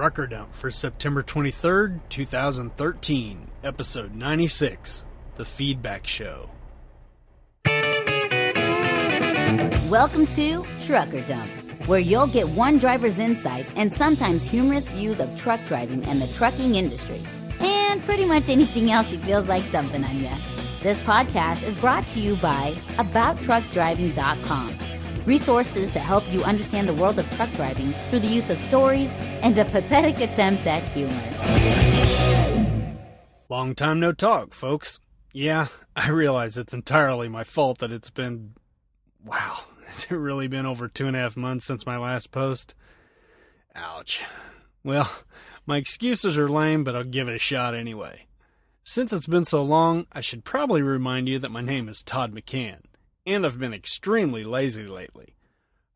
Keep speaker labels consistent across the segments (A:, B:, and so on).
A: Trucker Dump for September 23rd, 2013, episode 96, The Feedback Show.
B: Welcome to Trucker Dump, where you'll get one driver's insights and sometimes humorous views of truck driving and the trucking industry, and pretty much anything else he feels like dumping on you. This podcast is brought to you by AboutTruckDriving.com. Resources to help you understand the world of truck driving through the use of stories and a pathetic attempt at humor.
A: Long time no talk, folks. Yeah, I realize it's entirely my fault that it's been... Wow, has it really been over 2.5 months since my last post? Ouch. Well, my excuses are lame, but I'll give it a shot anyway. Since it's been so long, I should probably remind you that my name is Todd McCann. And I've been extremely lazy lately.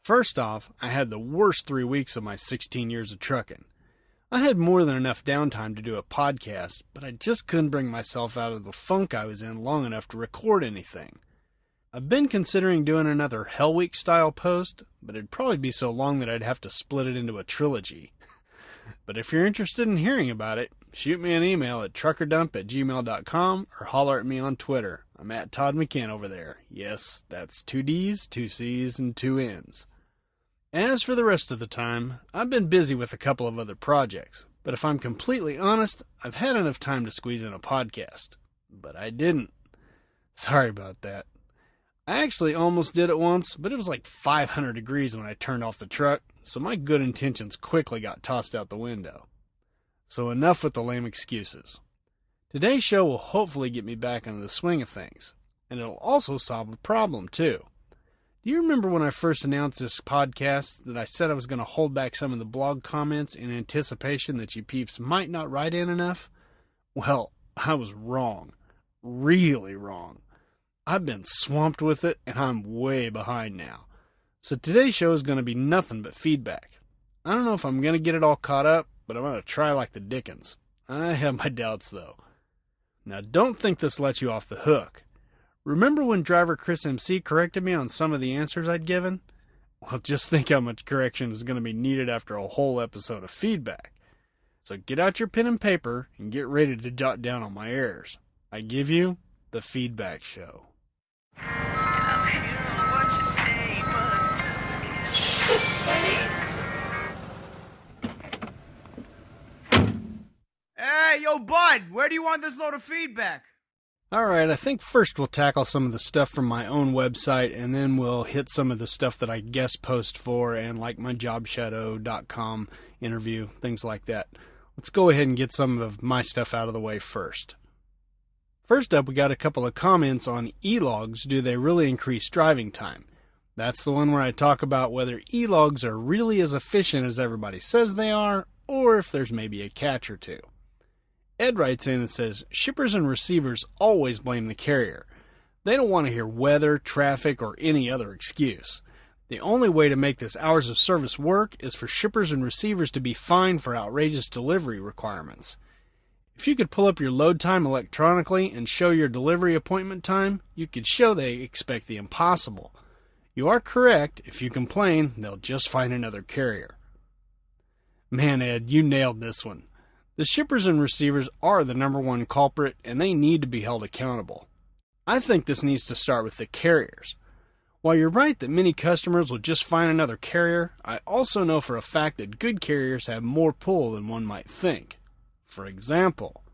A: First off, I had the worst 3 weeks of my 16 years of trucking. I had more than enough downtime to do a podcast, but I just couldn't bring myself out of the funk I was in long enough to record anything. I've been considering doing another Hell Week style post, but it'd probably be so long that I'd have to split it into a trilogy. But if you're interested in hearing about it, shoot me an email at truckerdump@gmail.com or holler at me on Twitter. I'm at Todd McCann over there. Yes, that's 2 D's, 2 C's, and 2 N's. As for the rest of the time, I've been busy with a couple of other projects, but if I'm completely honest, I've had enough time to squeeze in a podcast. But I didn't. Sorry about that. I actually almost did it once, but it was like 500 degrees when I turned off the truck, so my good intentions quickly got tossed out the window. So enough with the lame excuses. Today's show will hopefully get me back into the swing of things, and it'll also solve a problem too. Do you remember when I first announced this podcast that I said I was going to hold back some of the blog comments in anticipation that you peeps might not write in enough? Well, I was wrong. Really wrong. I've been swamped with it, and I'm way behind now. So today's show is going to be nothing but feedback. I don't know if I'm going to get it all caught up, but I'm going to try like the dickens. I have my doubts, though. Now, don't think this lets you off the hook. Remember when driver Chris MC corrected me on some of the answers I'd given? Well, just think how much correction is going to be needed after a whole episode of feedback. So get out your pen and paper and get ready to jot down on my errors. I give you the Feedback Show.
C: Hey, yo, bud, where do you want this load of feedback?
A: Alright, I think first we'll tackle some of the stuff from my own website, and then we'll hit some of the stuff that I guest post for, and like my jobshadow.com interview, things like that. Let's go ahead and get some of my stuff out of the way first. First up, we got a couple of comments on e-logs. Do they really increase driving time? That's the one where I talk about whether e-logs are really as efficient as everybody says they are, or if there's maybe a catch or two. Ed writes in and says, shippers and receivers always blame the carrier. They don't want to hear weather, traffic, or any other excuse. The only way to make this hours of service work is for shippers and receivers to be fined for outrageous delivery requirements. If you could pull up your load time electronically and show your delivery appointment time, you could show they expect the impossible. You are correct. If you complain, they'll just find another carrier. Man, Ed, you nailed this one. The shippers and receivers are the number one culprit, and they need to be held accountable. I think this needs to start with the carriers. While you're right that many customers will just find another carrier, I also know for a fact that good carriers have more pull than one might think. For example,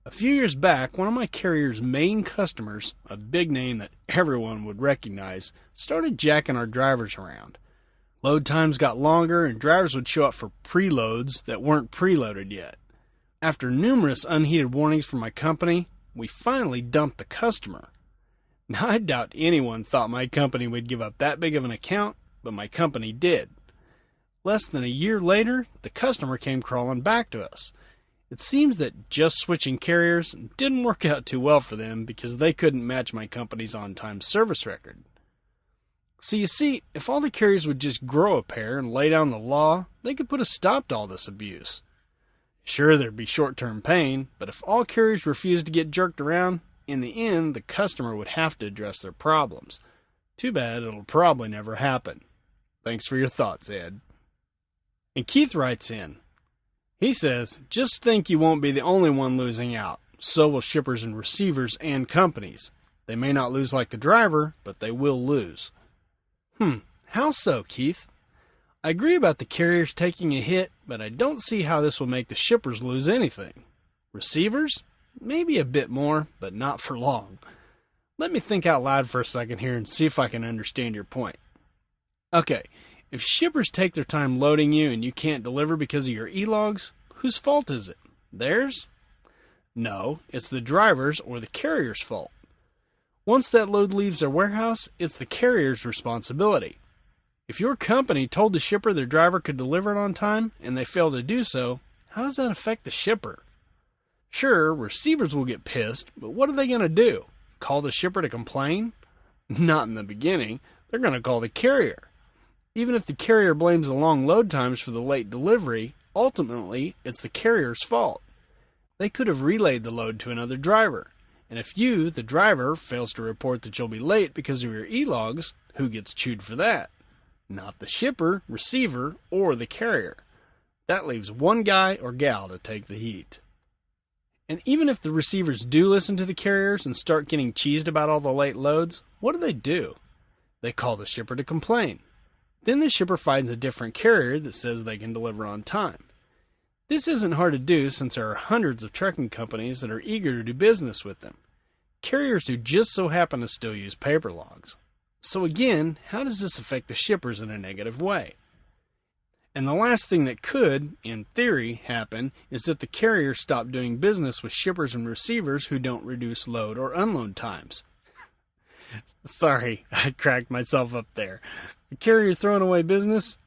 A: a few years back, one of my carrier's main customers, a big name that everyone would recognize, started jacking our drivers around. Load times got longer, and drivers would show up for preloads that weren't preloaded yet. After numerous unheeded warnings from my company, we finally dumped the customer. Now, I doubt anyone thought my company would give up that big of an account, but my company did. Less than a year later, the customer came crawling back to us. It seems that just switching carriers didn't work out too well for them because they couldn't match my company's on-time service record. So you see, if all the carriers would just grow a pair and lay down the law, they could put a stop to all this abuse. Sure, there'd be short-term pain, but if all carriers refused to get jerked around, in the end, the customer would have to address their problems. Too bad it'll probably never happen. Thanks for your thoughts, Ed. And Keith writes in, He says, just think you won't be the only one losing out. So will shippers and receivers and companies. They may not lose like the driver, but they will lose. How so, Keith? I agree about the carriers taking a hit, but I don't see how this will make the shippers lose anything. Receivers? Maybe a bit more, but not for long. Let me think out loud for a second here and see if I can understand your point. Okay, if shippers take their time loading you and you can't deliver because of your e-logs, whose fault is it? Theirs? No, it's the driver's or the carrier's fault. Once that load leaves their warehouse, it's the carrier's responsibility. If your company told the shipper their driver could deliver it on time and they fail to do so, how does that affect the shipper? Sure, receivers will get pissed, but what are they going to do? Call the shipper to complain? Not in the beginning. They're going to call the carrier. Even if the carrier blames the long load times for the late delivery, ultimately, it's the carrier's fault. They could have relayed the load to another driver. And if you, the driver, fails to report that you'll be late because of your e-logs, who gets chewed for that? Not the shipper, receiver, or the carrier. That leaves one guy or gal to take the heat. And even if the receivers do listen to the carriers and start getting cheesed about all the late loads, what do? They call the shipper to complain. Then the shipper finds a different carrier that says they can deliver on time. This isn't hard to do since there are hundreds of trucking companies that are eager to do business with them. Carriers who just so happen to still use paper logs. So again, how does this affect the shippers in a negative way? And the last thing that could, in theory, happen is that the carriers stop doing business with shippers and receivers who don't reduce load or unload times. Sorry, I cracked myself up there. A carrier throwing away business?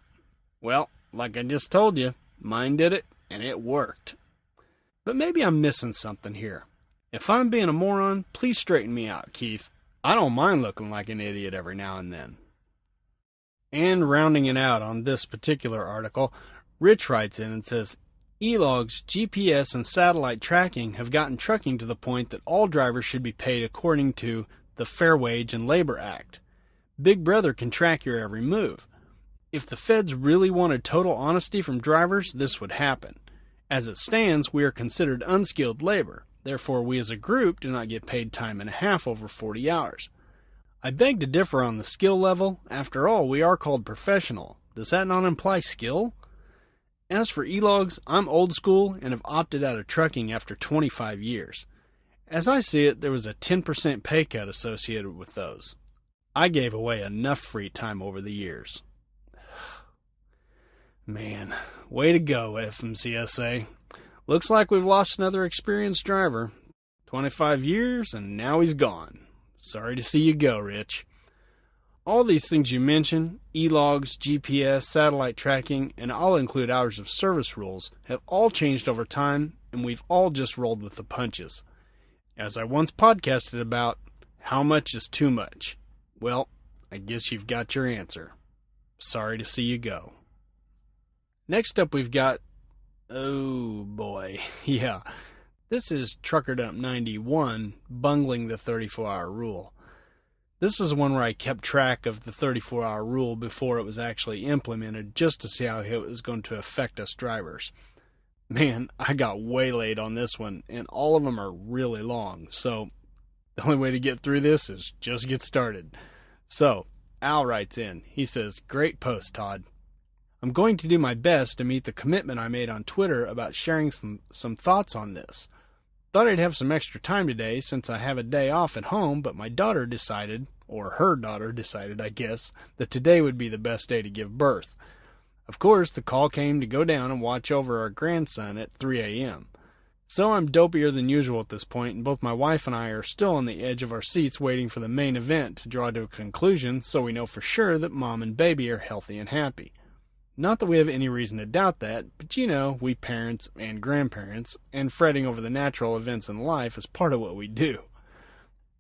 A: Well, like I just told you, mine did it, and it worked. But maybe I'm missing something here. If I'm being a moron, please straighten me out, Keith. I don't mind looking like an idiot every now and then. And rounding it out on this particular article, Rich writes in and says, E-logs, GPS, and satellite tracking have gotten trucking to the point that all drivers should be paid according to the Fair Wage and Labor Act. Big Brother can track your every move. If the feds really wanted total honesty from drivers, this would happen. As it stands, we are considered unskilled labor. Therefore, we as a group do not get paid time and a half over 40 hours. I beg to differ on the skill level. After all, we are called professional. Does that not imply skill? As for e-logs, I'm old school and have opted out of trucking after 25 years. As I see it, there was a 10% pay cut associated with those. I gave away enough free time over the years. Man, way to go, FMCSA. Looks like we've lost another experienced driver. 25 years and now he's gone. Sorry to see you go, Rich. All these things you mentioned, e-logs, GPS, satellite tracking, and I'll include hours of service rules, have all changed over time, and we've all just rolled with the punches. As I once podcasted about, how much is too much? Well, I guess you've got your answer. Sorry to see you go. Next up we've got, oh boy, yeah. This is Trucker Dump 91, Bungling the 34-hour rule. This is one where I kept track of the 34-hour rule before it was actually implemented, just to see how it was going to affect us drivers. Man, I got waylaid on this one, and all of them are really long, so the only way to get through this is just get started. So, Al writes in. He says, "Great post, Todd. I'm going to do my best to meet the commitment I made on Twitter about sharing some thoughts on this. Thought I'd have some extra time today since I have a day off at home, but my daughter decided, or her daughter decided, I guess, that today would be the best day to give birth. Of course, the call came to go down and watch over our grandson at 3 a.m. So I'm dopier than usual at this point, and both my wife and I are still on the edge of our seats waiting for the main event to draw to a conclusion so we know for sure that mom and baby are healthy and happy. Not that we have any reason to doubt that, but you know, we parents and grandparents, and fretting over the natural events in life is part of what we do.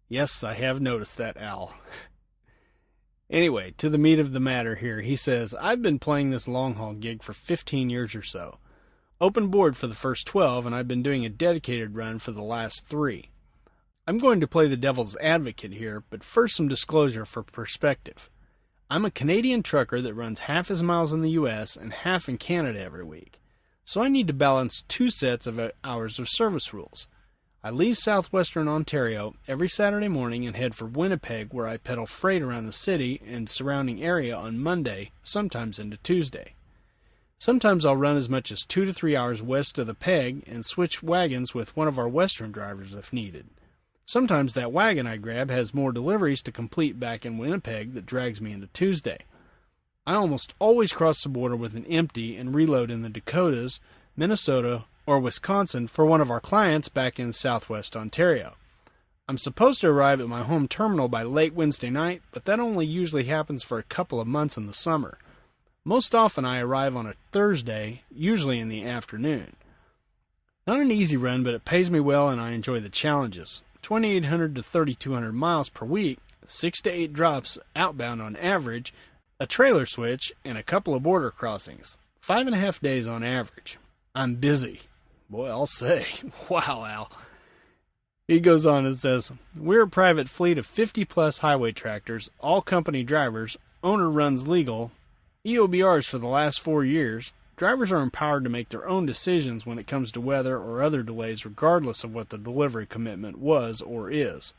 A: Yes, I have noticed that, Al. Anyway, to the meat of the matter here, he says, I've been playing this long-haul gig for 15 years or so. Open board for the first 12, and I've been doing a dedicated run for the last 3. I'm going to play the devil's advocate here, but first some disclosure for perspective. I'm a Canadian trucker that runs half his miles in the U.S. and half in Canada every week. So I need to balance two sets of hours of service rules. I leave southwestern Ontario every Saturday morning and head for Winnipeg, where I pedal freight around the city and surrounding area on Monday, sometimes into Tuesday. Sometimes I'll run as much as 2 to 3 hours west of the peg and switch wagons with one of our western drivers if needed. Sometimes that wagon I grab has more deliveries to complete back in Winnipeg that drags me into Tuesday. I almost always cross the border with an empty and reload in the Dakotas, Minnesota, or Wisconsin for one of our clients back in southwest Ontario. I'm supposed to arrive at my home terminal by late Wednesday night, but that only usually happens for a couple of months in the summer. Most often I arrive on a Thursday, usually in the afternoon. Not an easy run, but it pays me well and I enjoy the challenges. 2,800 to 3,200 miles per week, 6 to 8 drops outbound on average, a trailer switch, and a couple of border crossings. 5.5 days on average. I'm busy. Boy, I'll say. Wow, Al. He goes on and says, we're a private fleet of 50-plus highway tractors, all company drivers, owner runs legal, EOBRs for the last 4 years. Drivers are empowered to make their own decisions when it comes to weather or other delays regardless of what the delivery commitment was or is.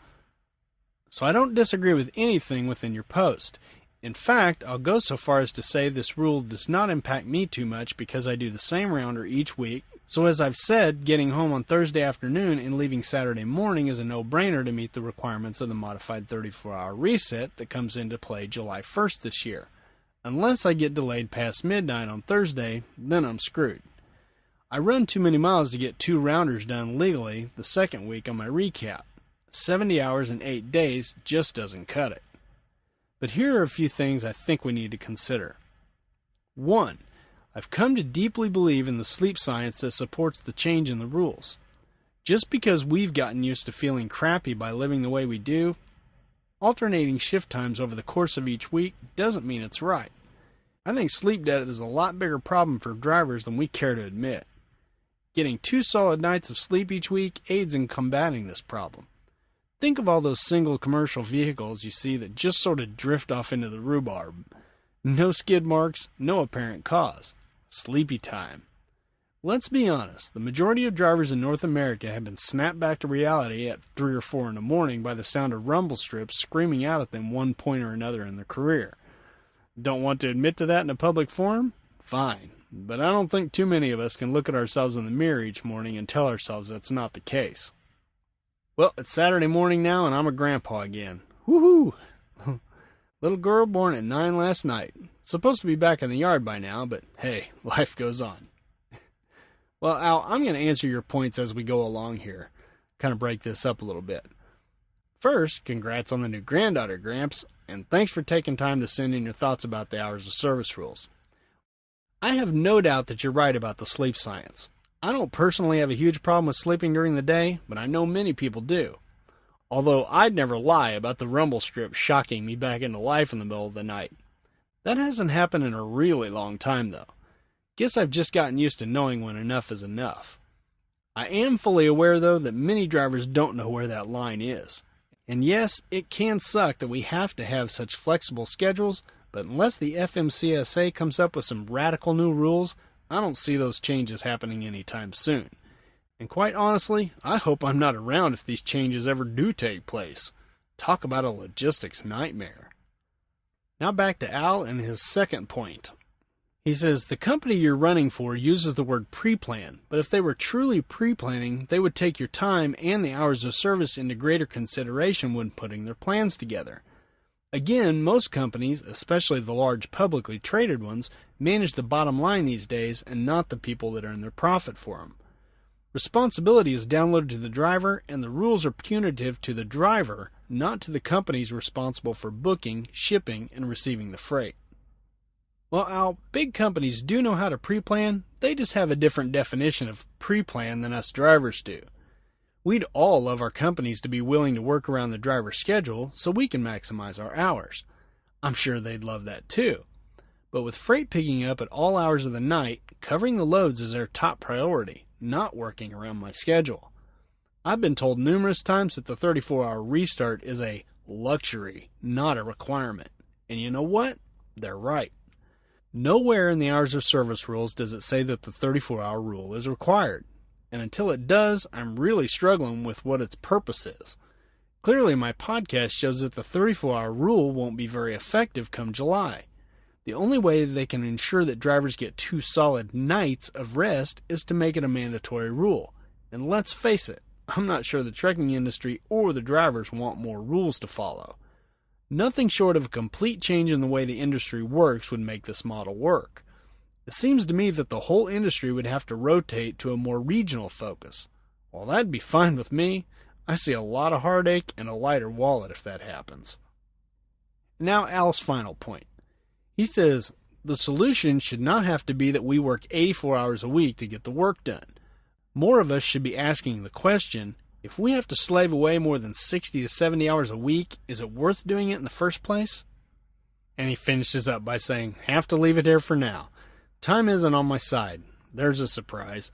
A: So I don't disagree with anything within your post. In fact, I'll go so far as to say this rule does not impact me too much because I do the same rounder each week. So as I've said, getting home on Thursday afternoon and leaving Saturday morning is a no-brainer to meet the requirements of the modified 34-hour reset that comes into play July 1st this year. Unless I get delayed past midnight on Thursday, then I'm screwed. I run too many miles to get 2 rounders done legally the second week on my recap. 70 hours in 8 days just doesn't cut it. But here are a few things I think we need to consider. 1. I've come to deeply believe in the sleep science that supports the change in the rules. Just because we've gotten used to feeling crappy by living the way we do, alternating shift times over the course of each week doesn't mean it's right. I think sleep debt is a lot bigger problem for drivers than we care to admit. Getting 2 solid nights of sleep each week aids in combating this problem. Think of all those single commercial vehicles you see that just sort of drift off into the rhubarb. No skid marks, no apparent cause. Sleepy time. Let's be honest, the majority of drivers in North America have been snapped back to reality at 3 or 4 in the morning by the sound of rumble strips screaming out at them one point or another in their career. Don't want to admit to that in a public forum? Fine. But I don't think too many of us can look at ourselves in the mirror each morning and tell ourselves that's not the case. Well, it's Saturday morning now and I'm a grandpa again. Woohoo! Little girl born at 9 last night. Supposed to be back in the yard by now, but hey, life goes on. Well, Al, I'm going to answer your points as we go along here. Kind of break this up a little bit. First, congrats on the new granddaughter, Gramps, and thanks for taking time to send in your thoughts about the hours of service rules. I have no doubt that you're right about the sleep science. I don't personally have a huge problem with sleeping during the day, but I know many people do. Although I'd never lie about the rumble strip shocking me back into life in the middle of the night. That hasn't happened in a really long time, though. Guess I've just gotten used to knowing when enough is enough. I am fully aware, though, that many drivers don't know where that line is. And yes, it can suck that we have to have such flexible schedules, but unless the FMCSA comes up with some radical new rules, I don't see those changes happening anytime soon. And quite honestly, I hope I'm not around if these changes ever do take place. Talk about a logistics nightmare. Now back to Al and his second point. He says, the company you're running for uses the word pre-plan, but if they were truly pre-planning, they would take your time and the hours of service into greater consideration when putting their plans together. Again, most companies, especially the large publicly traded ones, manage the bottom line these days and not the people that earn their profit for them. Responsibility is downloaded to the driver, and the rules are punitive to the driver, not to the companies responsible for booking, shipping, and receiving the freight. Well, Al, big companies do know how to pre-plan, they just have a different definition of pre-plan than us drivers do. We'd all love our companies to be willing to work around the driver's schedule so we can maximize our hours. I'm sure they'd love that too. But with freight picking up at all hours of the night, covering the loads is their top priority, not working around my schedule. I've been told numerous times that the 34-hour restart is a luxury, not a requirement. And you know what? They're right. Nowhere in the hours of service rules does it say that the 34-hour rule is required. And until it does, I'm really struggling with what its purpose is. Clearly, my podcast shows that the 34-hour rule won't be very effective come July. The only way they can ensure that drivers get 2 solid nights of rest is to make it a mandatory rule. And let's face it, I'm not sure the trucking industry or the drivers want more rules to follow. Nothing short of a complete change in the way the industry works would make this model work. It seems to me that the whole industry would have to rotate to a more regional focus. While that'd be fine with me, I see a lot of heartache and a lighter wallet if that happens. Now Al's final point. He says, the solution should not have to be that we work 84 hours a week to get the work done. More of us should be asking the question, if we have to slave away more than 60 to 70 hours a week, is it worth doing it in the first place? And he finishes up by saying, have to leave it here for now. Time isn't on my side. There's a surprise.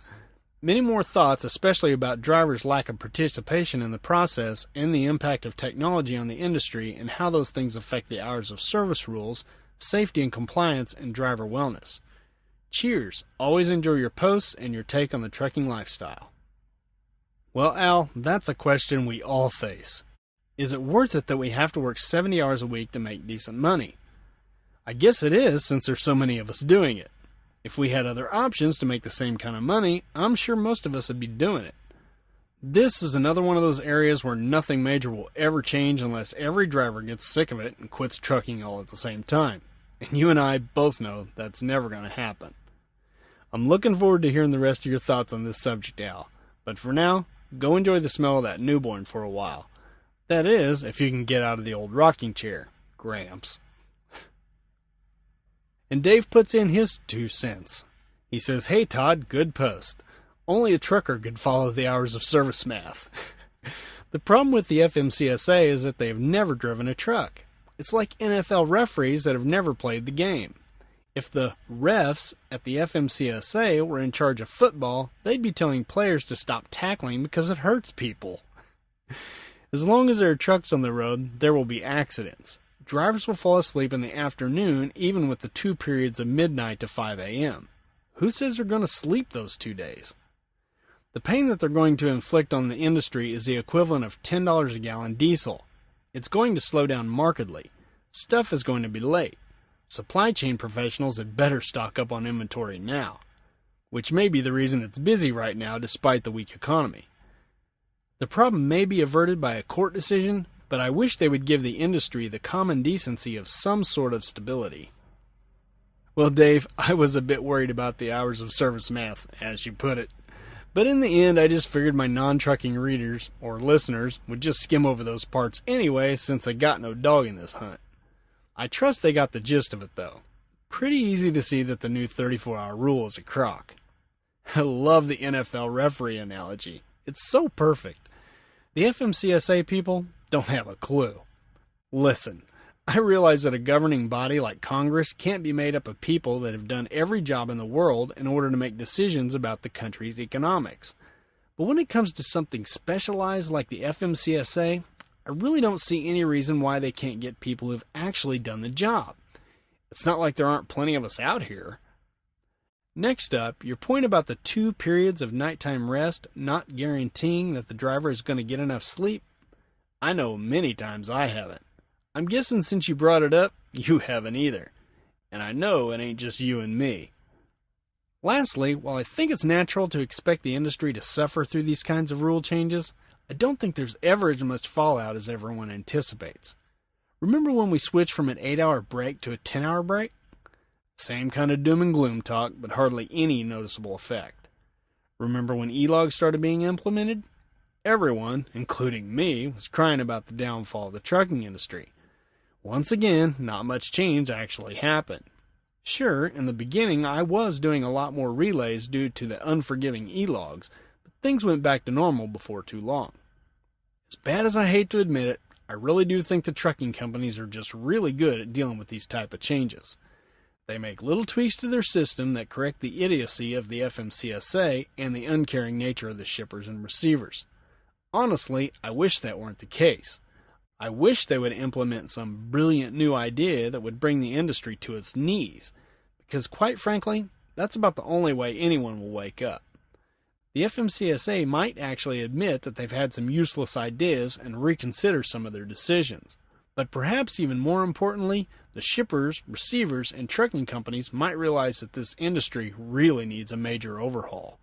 A: Many more thoughts, especially about drivers' lack of participation in the process and the impact of technology on the industry and how those things affect the hours of service rules, safety and compliance, and driver wellness. Cheers. Always enjoy your posts and your take on the trucking lifestyle. Well, Al, that's a question we all face. Is it worth it that we have to work 70 hours a week to make decent money? I guess it is, since there's so many of us doing it. If we had other options to make the same kind of money, I'm sure most of us would be doing it. This is another one of those areas where nothing major will ever change unless every driver gets sick of it and quits trucking all at the same time. And you and I both know that's never going to happen. I'm looking forward to hearing the rest of your thoughts on this subject, Al. But for now, go enjoy the smell of that newborn for a while. That is, if you can get out of the old rocking chair, Gramps. And Dave puts in his 2 cents. He says, hey Todd, good post. Only a trucker could follow the hours of service math. The problem with the FMCSA is that they have never driven a truck. It's like NFL referees that have never played the game. If the refs at the FMCSA were in charge of football, they'd be telling players to stop tackling because it hurts people. As long as there are trucks on the road, there will be accidents. Drivers will fall asleep in the afternoon, even with the 2 periods of midnight to 5 a.m. Who says they're going to sleep those 2 days? The pain that they're going to inflict on the industry is the equivalent of $10 a gallon diesel. It's going to slow down markedly. Stuff is going to be late. Supply chain professionals had better stock up on inventory now, which may be the reason it's busy right now despite the weak economy. The problem may be averted by a court decision, but I wish they would give the industry the common decency of some sort of stability. Well, Dave, I was a bit worried about the hours of service math, as you put it. But in the end, I just figured my non-trucking readers, or listeners, would just skim over those parts anyway since I got no dog in this hunt. I trust they got the gist of it, though. Pretty easy to see that the new 34-hour rule is a crock. I love the NFL referee analogy. It's so perfect. The FMCSA people don't have a clue. Listen, I realize that a governing body like Congress can't be made up of people that have done every job in the world in order to make decisions about the country's economics. But when it comes to something specialized like the FMCSA, I really don't see any reason why they can't get people who've actually done the job. It's not like there aren't plenty of us out here. Next up, your point about the 2 periods of nighttime rest not guaranteeing that the driver is going to get enough sleep. I know many times I haven't. I'm guessing since you brought it up, you haven't either. And I know it ain't just you and me. Lastly, while I think it's natural to expect the industry to suffer through these kinds of rule changes, I don't think there's ever as much fallout as everyone anticipates. Remember when we switched from an 8-hour break to a 10-hour break? Same kind of doom and gloom talk, but hardly any noticeable effect. Remember when e-logs started being implemented? Everyone, including me, was crying about the downfall of the trucking industry. Once again, not much change actually happened. Sure, in the beginning I was doing a lot more relays due to the unforgiving e-logs, but things went back to normal before too long. As bad as I hate to admit it, I really do think the trucking companies are just really good at dealing with these type of changes. They make little tweaks to their system that correct the idiocy of the FMCSA and the uncaring nature of the shippers and receivers. Honestly, I wish that weren't the case. I wish they would implement some brilliant new idea that would bring the industry to its knees, because quite frankly, that's about the only way anyone will wake up. The FMCSA might actually admit that they've had some useless ideas and reconsider some of their decisions. But perhaps even more importantly, the shippers, receivers, and trucking companies might realize that this industry really needs a major overhaul.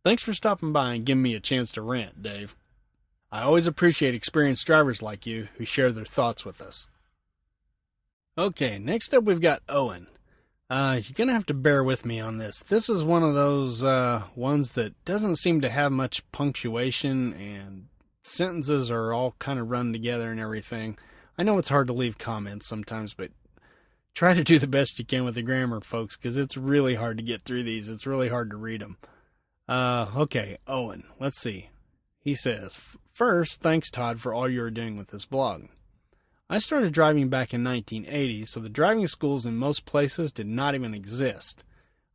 A: Thanks for stopping by and giving me a chance to rant, Dave. I always appreciate experienced drivers like you who share their thoughts with us. Okay, next up we've got Owen. You're going to have to bear with me on this. This is one of those ones that doesn't seem to have much punctuation, and sentences are all kind of run together and everything. I know it's hard to leave comments sometimes, but try to do the best you can with the grammar, folks, because it's really hard to get through these. It's really hard to read them. Okay, Owen, let's see. He says, first, thanks, Todd, for all you're doing with this blog. I started driving back in 1980, so the driving schools in most places did not even exist.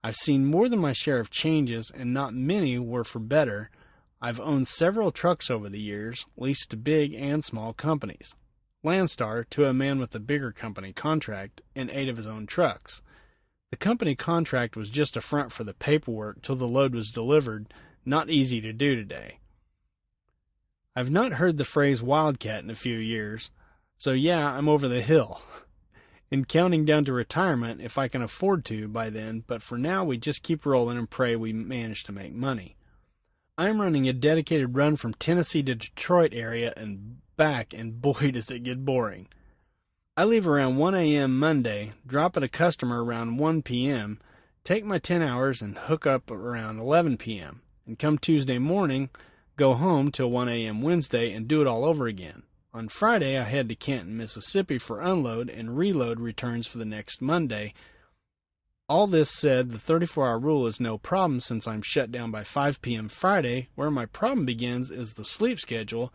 A: I've seen more than my share of changes, and not many were for better. I've owned several trucks over the years, leased to big and small companies. Landstar to a man with a bigger company contract and 8 of his own trucks. The company contract was just a front for the paperwork till the load was delivered, not easy to do today. I've not heard the phrase wildcat in a few years. So yeah, I'm over the hill. And counting down to retirement if I can afford to by then, but for now we just keep rolling and pray we manage to make money. I'm running a dedicated run from Tennessee to Detroit area and back, and boy does it get boring. I leave around 1 a.m. Monday, drop at a customer around 1 p.m., take my 10 hours and hook up around 11 p.m., and come Tuesday morning, go home till 1 a.m. Wednesday and do it all over again. On Friday, I head to Canton, Mississippi for unload and reload returns for the next Monday. All this said, the 34-hour rule is no problem since I'm shut down by 5 p.m. Friday. Where my problem begins is the sleep schedule.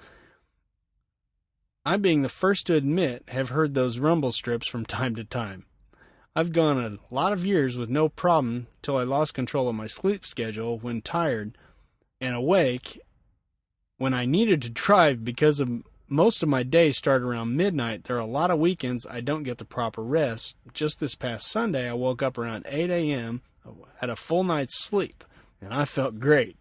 A: I, being the first to admit, have heard those rumble strips from time to time. I've gone a lot of years with no problem till I lost control of my sleep schedule when tired and awake when I needed to drive because of most of my days start around midnight. There are a lot of weekends I don't get the proper rest. Just this past Sunday, I woke up around 8 a.m., had a full night's sleep, and I felt great.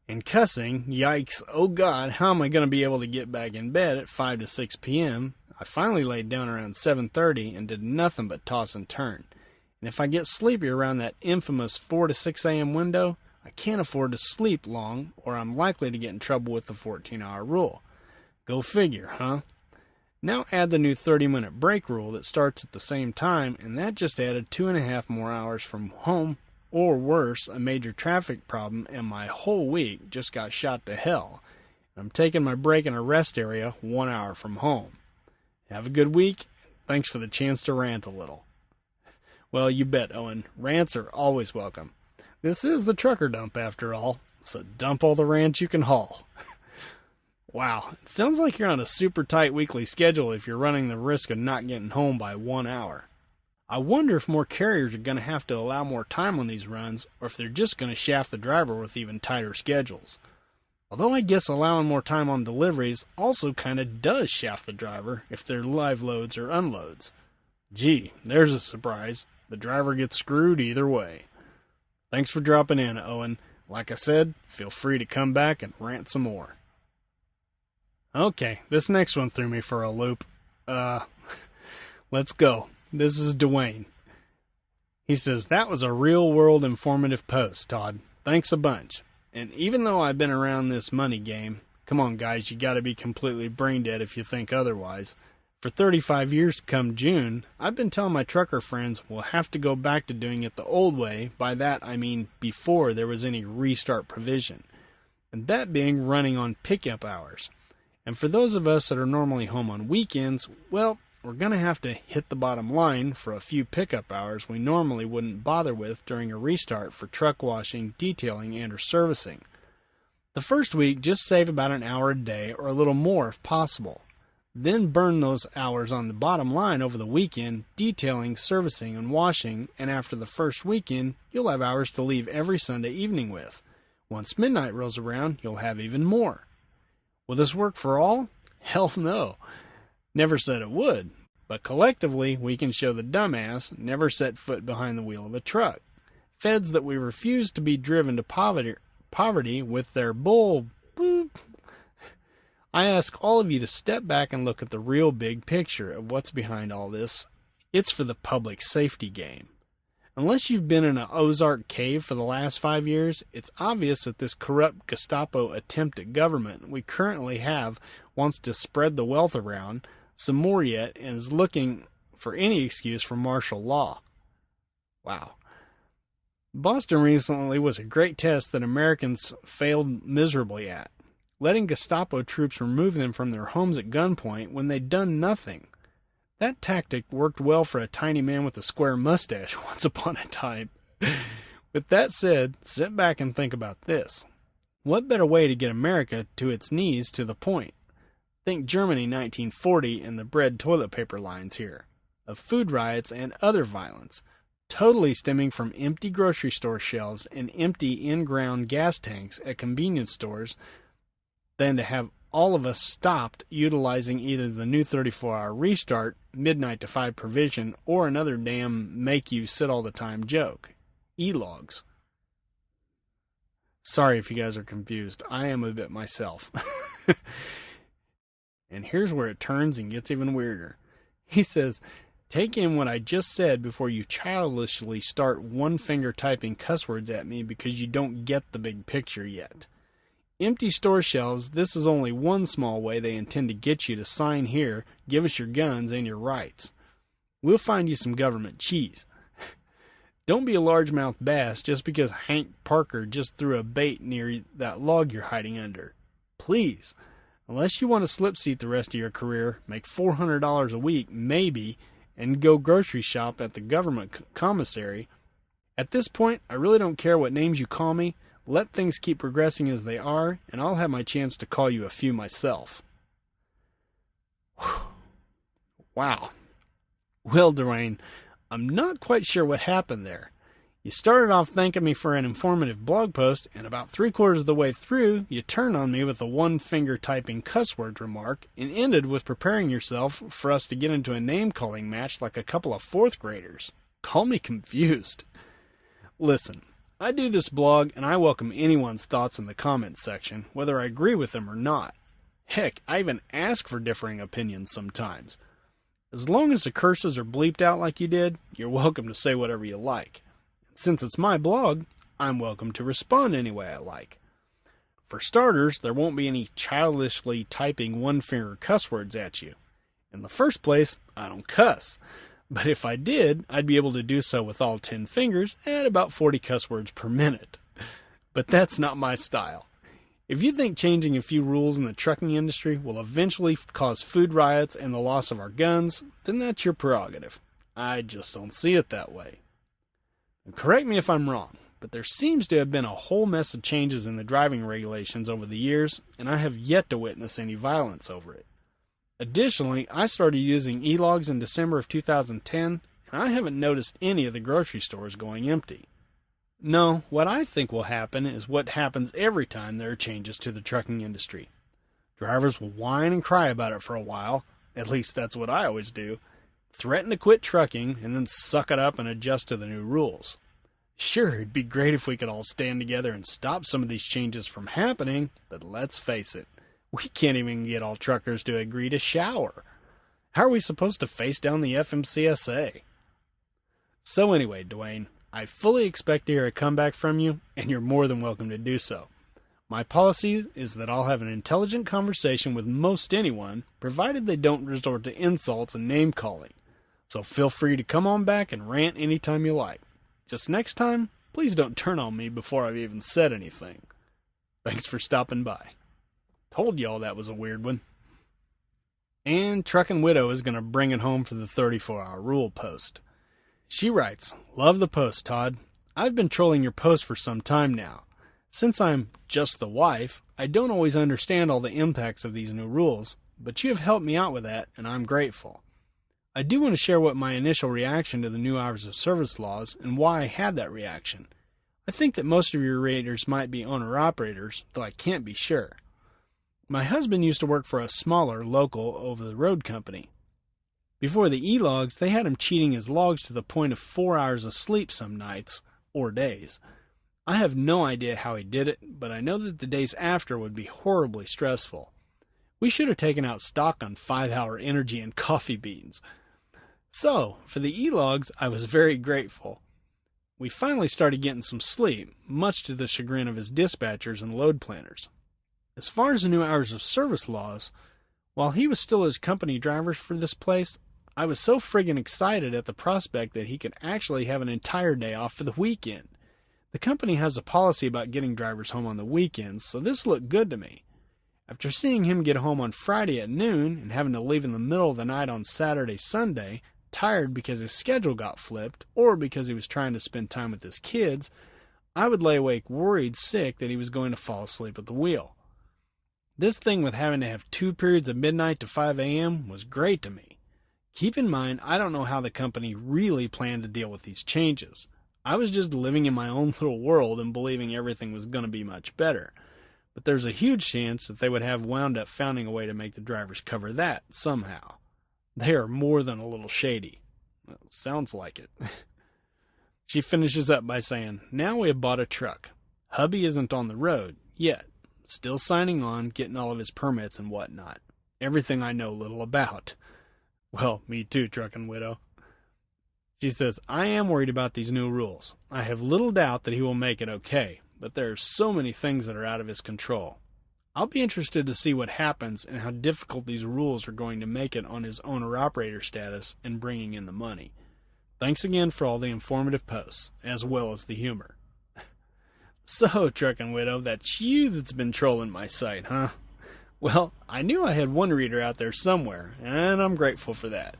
A: And cussing, yikes, oh God, how am I going to be able to get back in bed at 5 to 6 p.m.? I finally laid down around 7:30 and did nothing but toss and turn. And if I get sleepy around that infamous 4 to 6 a.m. window, I can't afford to sleep long, or I'm likely to get in trouble with the 14-hour rule. Go figure, huh? Now add the new 30-minute break rule that starts at the same time, and that just added 2.5 more hours from home, or worse, a major traffic problem, and my whole week just got shot to hell. I'm taking my break in a rest area 1 hour from home. Have a good week. Thanks for the chance to rant a little. Well, you bet, Owen. Rants are always welcome. This is the trucker dump, after all, so dump all the rants you can haul. Wow, it sounds like you're on a super tight weekly schedule if you're running the risk of not getting home by 1 hour. I wonder if more carriers are going to have to allow more time on these runs, or if they're just going to shaft the driver with even tighter schedules. Although I guess allowing more time on deliveries also kind of does shaft the driver if they're live loads or unloads. Gee, there's a surprise. The driver gets screwed either way. Thanks for dropping in, Owen. Like I said, feel free to come back and rant some more. Okay, this next one threw me for a loop. Let's go. This is Dwayne. He says, that was a real-world informative post, Todd. Thanks a bunch. And even though I've been around this money game, come on, guys, you gotta be completely brain dead if you think otherwise. For 35 years come June, I've been telling my trucker friends we'll have to go back to doing it the old way. By that, I mean before there was any restart provision. And that being running on pickup hours. And for those of us that are normally home on weekends, well, we're going to have to hit the bottom line for a few pickup hours we normally wouldn't bother with during a restart for truck washing, detailing, and or servicing. The first week, just save about an hour a day or a little more if possible. Then burn those hours on the bottom line over the weekend, detailing, servicing, and washing, and after the first weekend, you'll have hours to leave every Sunday evening with. Once midnight rolls around, you'll have even more. Will this work for all? Hell no. Never said it would. But collectively, we can show the dumbass never set foot behind the wheel of a truck. Feds that we refuse to be driven to poverty with their bull. Boop. I ask all of you to step back and look at the real big picture of what's behind all this. It's for the public safety game. Unless you've been in an Ozark cave for the last 5 years, it's obvious that this corrupt Gestapo attempt at government we currently have wants to spread the wealth around some more yet and is looking for any excuse for martial law. Wow. Boston recently was a great test that Americans failed miserably at, letting Gestapo troops remove them from their homes at gunpoint when they'd done nothing. That tactic worked well for a tiny man with a square mustache once upon a time. With that said, sit back and think about this. What better way to get America to its knees to the point? Think Germany 1940 and the bread toilet paper lines here, of food riots and other violence, totally stemming from empty grocery store shelves and empty in-ground gas tanks at convenience stores, than to have all of us stopped utilizing either the new 34-hour restart, midnight to 5 provision, or another damn make-you-sit-all-the-time joke. E-logs. Sorry if you guys are confused. I am a bit myself. And here's where it turns and gets even weirder. He says, take in what I just said before you childishly start one-finger typing cuss words at me because you don't get the big picture yet. Empty store shelves, this is only one small way they intend to get you to sign here, give us your guns and your rights. We'll find you some government cheese. Don't be a largemouth bass just because Hank Parker just threw a bait near that log you're hiding under. Please, unless you want to slip seat the rest of your career, make $400 a week, maybe, and go grocery shop at the government commissary. At this point, I really don't care what names you call me. Let things keep progressing as they are, and I'll have my chance to call you a few myself. Wow. Well, Dwayne, I'm not quite sure what happened there. You started off thanking me for an informative blog post, and about 3/4 of the way through, you turned on me with a one-finger typing cuss word remark, and ended with preparing yourself for us to get into a name-calling match like a couple of 4th graders. Call me confused. Listen, I do this blog, and I welcome anyone's thoughts in the comments section, whether I agree with them or not. Heck, I even ask for differing opinions sometimes. As long as the curses are bleeped out like you did, you're welcome to say whatever you like. And since it's my blog, I'm welcome to respond any way I like. For starters, there won't be any childishly typing one-finger cuss words at you. In the first place, I don't cuss. But if I did, I'd be able to do so with all 10 fingers at about 40 cuss words per minute. But that's not my style. If you think changing a few rules in the trucking industry will eventually cause food riots and the loss of our guns, then that's your prerogative. I just don't see it that way. And correct me if I'm wrong, but there seems to have been a whole mess of changes in the driving regulations over the years, and I have yet to witness any violence over it. Additionally, I started using e-logs in December of 2010, and I haven't noticed any of the grocery stores going empty. No, what I think will happen is what happens every time there are changes to the trucking industry. Drivers will whine and cry about it for a while, at least that's what I always do, threaten to quit trucking, and then suck it up and adjust to the new rules. Sure, it'd be great if we could all stand together and stop some of these changes from happening, but let's face it. We can't even get all truckers to agree to shower. How are we supposed to face down the FMCSA? So anyway, Dwayne, I fully expect to hear a comeback from you, and you're more than welcome to do so. My policy is that I'll have an intelligent conversation with most anyone, provided they don't resort to insults and name-calling. So feel free to come on back and rant anytime you like. Just next time, please don't turn on me before I've even said anything. Thanks for stopping by. Told y'all that was a weird one. And Truckin' Widow is going to bring it home for the 34-hour rule post. She writes, "Love the post, Todd. I've been trolling your post for some time now. Since I'm just the wife, I don't always understand all the impacts of these new rules, but you have helped me out with that, and I'm grateful. I do want to share what my initial reaction to the new hours of service laws and why I had that reaction. I think that most of your readers might be owner-operators, though I can't be sure. My husband used to work for a smaller, local, over-the-road company. Before the e-logs, they had him cheating his logs to the point of 4 hours of sleep some nights, or days. I have no idea how he did it, but I know that the days after would be horribly stressful. We should have taken out stock on 5-hour energy and coffee beans. So, for the e-logs, I was very grateful. We finally started getting some sleep, much to the chagrin of his dispatchers and load planners. As far as the new hours of service laws, while he was still his company driver for this place, I was so friggin' excited at the prospect that he could actually have an entire day off for the weekend. The company has a policy about getting drivers home on the weekends, so this looked good to me. After seeing him get home on Friday at noon and having to leave in the middle of the night on Saturday, Sunday, tired because his schedule got flipped or because he was trying to spend time with his kids, I would lay awake worried sick that he was going to fall asleep at the wheel. This thing with having to have 2 periods of midnight to 5 a.m. was great to me. Keep in mind, I don't know how the company really planned to deal with these changes. I was just living in my own little world and believing everything was going to be much better. But there's a huge chance that they would have wound up finding a way to make the drivers cover that somehow. They are more than a little shady. Well, sounds like it. She finishes up by saying, now we have bought a truck. Hubby isn't on the road yet. Still signing on, getting all of his permits and whatnot. Everything I know little about. Well, me too, truckin' widow. She says, I am worried about these new rules. I have little doubt that he will make it okay, but there are so many things that are out of his control. I'll be interested to see what happens and how difficult these rules are going to make it on his owner-operator status and bringing in the money. Thanks again for all the informative posts, as well as the humor. So, truckin' widow, that's you that's been trolling my site, huh? Well, I knew I had one reader out there somewhere, and I'm grateful for that.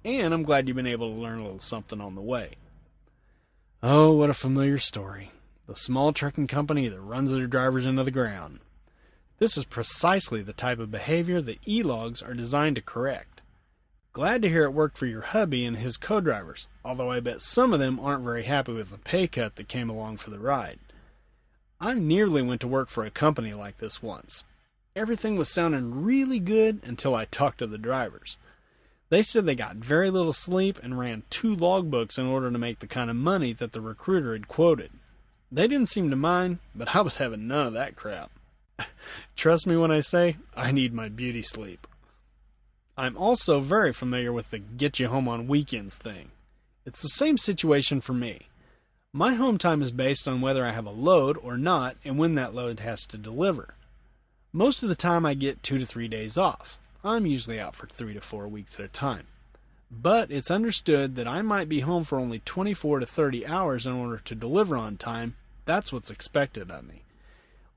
A: And I'm glad you've been able to learn a little something on the way. Oh, what a familiar story. The small trucking company that runs their drivers into the ground. This is precisely the type of behavior that e-logs are designed to correct. Glad to hear it worked for your hubby and his co-drivers, although I bet some of them aren't very happy with the pay cut that came along for the ride. I nearly went to work for a company like this once. Everything was sounding really good until I talked to the drivers. They said they got very little sleep and ran 2 logbooks in order to make the kind of money that the recruiter had quoted. They didn't seem to mind, but I was having none of that crap. Trust me when I say I need my beauty sleep. I'm also very familiar with the get you home on weekends thing. It's the same situation for me. My home time is based on whether I have a load or not and when that load has to deliver. Most of the time I get 2 to 3 days off. I'm usually out for 3 to 4 weeks at a time. But it's understood that I might be home for only 24 to 30 hours in order to deliver on time. That's what's expected of me.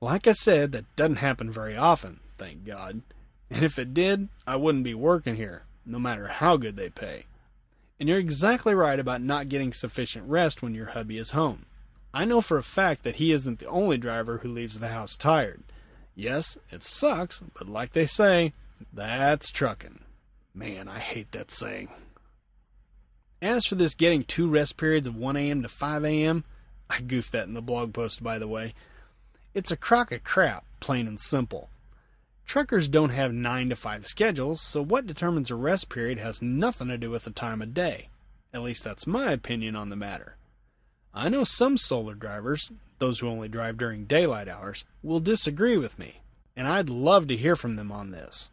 A: Like I said, that doesn't happen very often, thank God. And if it did, I wouldn't be working here, no matter how good they pay. And you're exactly right about not getting sufficient rest when your hubby is home. I know for a fact that he isn't the only driver who leaves the house tired. Yes, it sucks, but like they say, that's truckin'. Man, I hate that saying. As for this getting 2 rest periods of 1 a.m. to 5 a.m., I goofed that in the blog post, by the way. It's a crock of crap, plain and simple. Truckers don't have 9 to 5 schedules, so what determines a rest period has nothing to do with the time of day. At least that's my opinion on the matter. I know some solar drivers, those who only drive during daylight hours, will disagree with me, and I'd love to hear from them on this.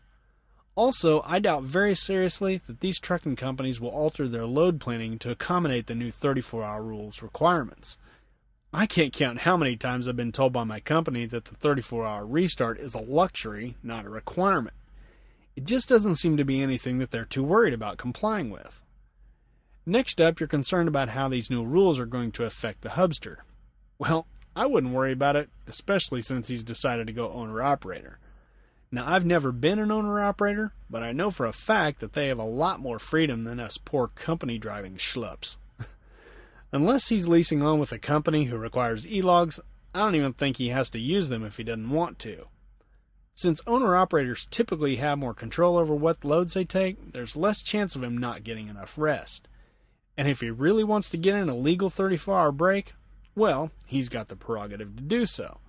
A: Also, I doubt very seriously that these trucking companies will alter their load planning to accommodate the new 34-hour rules requirements. I can't count how many times I've been told by my company that the 34-hour restart is a luxury, not a requirement. It just doesn't seem to be anything that they're too worried about complying with. Next up, you're concerned about how these new rules are going to affect the hubster. Well, I wouldn't worry about it, especially since he's decided to go owner-operator. Now, I've never been an owner-operator, but I know for a fact that they have a lot more freedom than us poor company-driving schlups. Unless he's leasing on with a company who requires e-logs, I don't even think he has to use them if he doesn't want to. Since owner-operators typically have more control over what loads they take, there's less chance of him not getting enough rest. And if he really wants to get in a legal 34-hour break, well, he's got the prerogative to do so.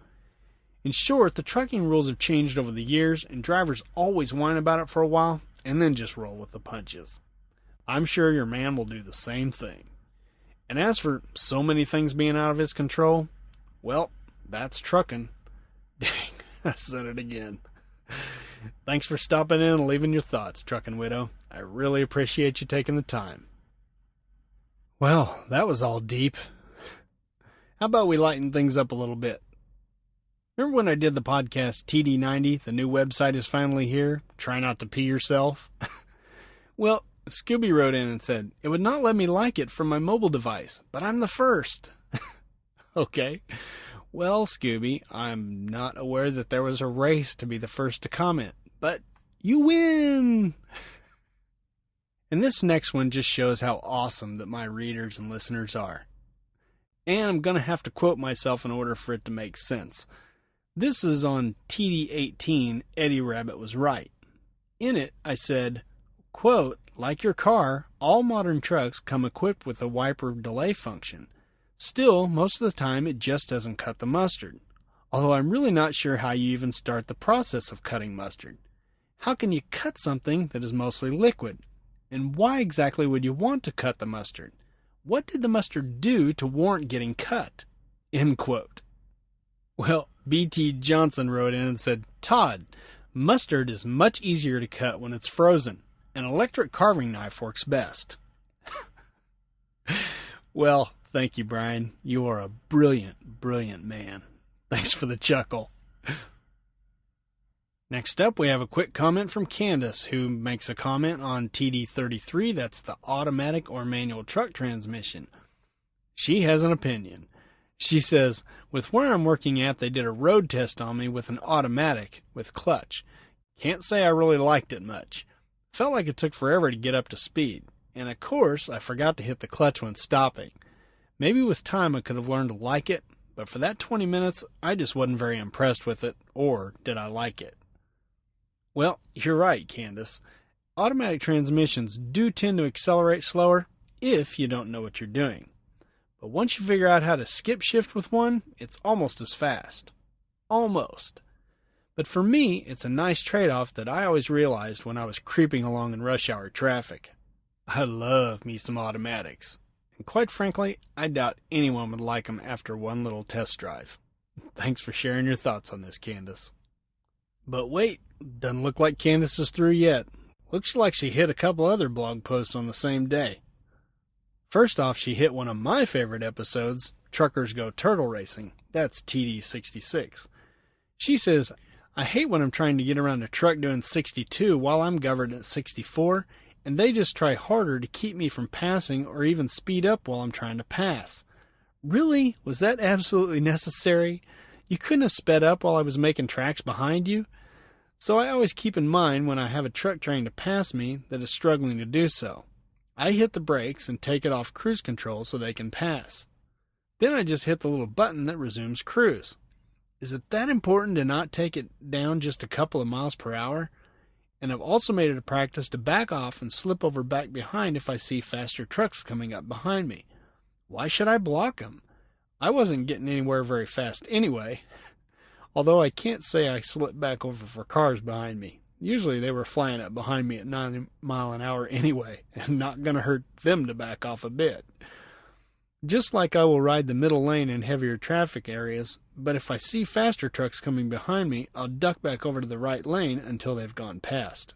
A: In short, the trucking rules have changed over the years, and drivers always whine about it for a while, and then just roll with the punches. I'm sure your man will do the same thing. And as for so many things being out of his control, well, that's trucking. Dang, I said it again. Thanks for stopping in and leaving your thoughts, Truckin' Widow. I really appreciate you taking the time. Well, that was all deep. How about we lighten things up a little bit? Remember when I did the podcast TD90, the new website is finally here, try not to pee yourself? Well, Scooby wrote in and said, it would not let me like it from my mobile device, but I'm the first. Okay. Well, Scooby, I'm not aware that there was a race to be the first to comment, but you win! And this next one just shows how awesome that my readers and listeners are. And I'm going to have to quote myself in order for it to make sense. This is on TD18, Eddie Rabbitt was right. In it, I said, quote, like your car, all modern trucks come equipped with a wiper delay function. Still, most of the time, it just doesn't cut the mustard. Although I'm really not sure how you even start the process of cutting mustard. How can you cut something that is mostly liquid? And why exactly would you want to cut the mustard? What did the mustard do to warrant getting cut? End quote. Well, B.T. Johnson wrote in and said, Todd, mustard is much easier to cut when it's frozen. An electric carving knife works best. Well, thank you, Brian. You are a brilliant, brilliant man. Thanks for the chuckle. Next up, we have a quick comment from Candace, who makes a comment on TD33, that's the automatic or manual truck transmission. She has an opinion. She says, with where I'm working at, they did a road test on me with an automatic with clutch. Can't say I really liked it much. Felt like it took forever to get up to speed. And of course, I forgot to hit the clutch when stopping. Maybe with time I could have learned to like it, but for that 20 minutes, I just wasn't very impressed with it, or did I like it? Well, you're right, Candace. Automatic transmissions do tend to accelerate slower if you don't know what you're doing. But once you figure out how to skip shift with one, it's almost as fast. Almost. But for me, it's a nice trade-off that I always realized when I was creeping along in rush hour traffic. I love me some automatics. And quite frankly, I doubt anyone would like them after one little test drive. Thanks for sharing your thoughts on this, Candace. But wait, doesn't look like Candace is through yet. Looks like she hit a couple other blog posts on the same day. First off, she hit one of my favorite episodes, Truckers Go Turtle Racing. That's TD096. She says, I hate when I'm trying to get around a truck doing 62 while I'm governed at 64, and they just try harder to keep me from passing or even speed up while I'm trying to pass. Really? Was that absolutely necessary? You couldn't have sped up while I was making tracks behind you? So I always keep in mind when I have a truck trying to pass me that is struggling to do so. I hit the brakes and take it off cruise control so they can pass. Then I just hit the little button that resumes cruise. Is it that important to not take it down just a couple of miles per hour? And I've also made it a practice to back off and slip over back behind if I see faster trucks coming up behind me. Why should I block them? I wasn't getting anywhere very fast anyway. Although I can't say I slipped back over for cars behind me. Usually they were flying up behind me at 90 miles an hour anyway, and not going to hurt them to back off a bit. Just like I will ride the middle lane in heavier traffic areas, but if I see faster trucks coming behind me, I'll duck back over to the right lane until they've gone past.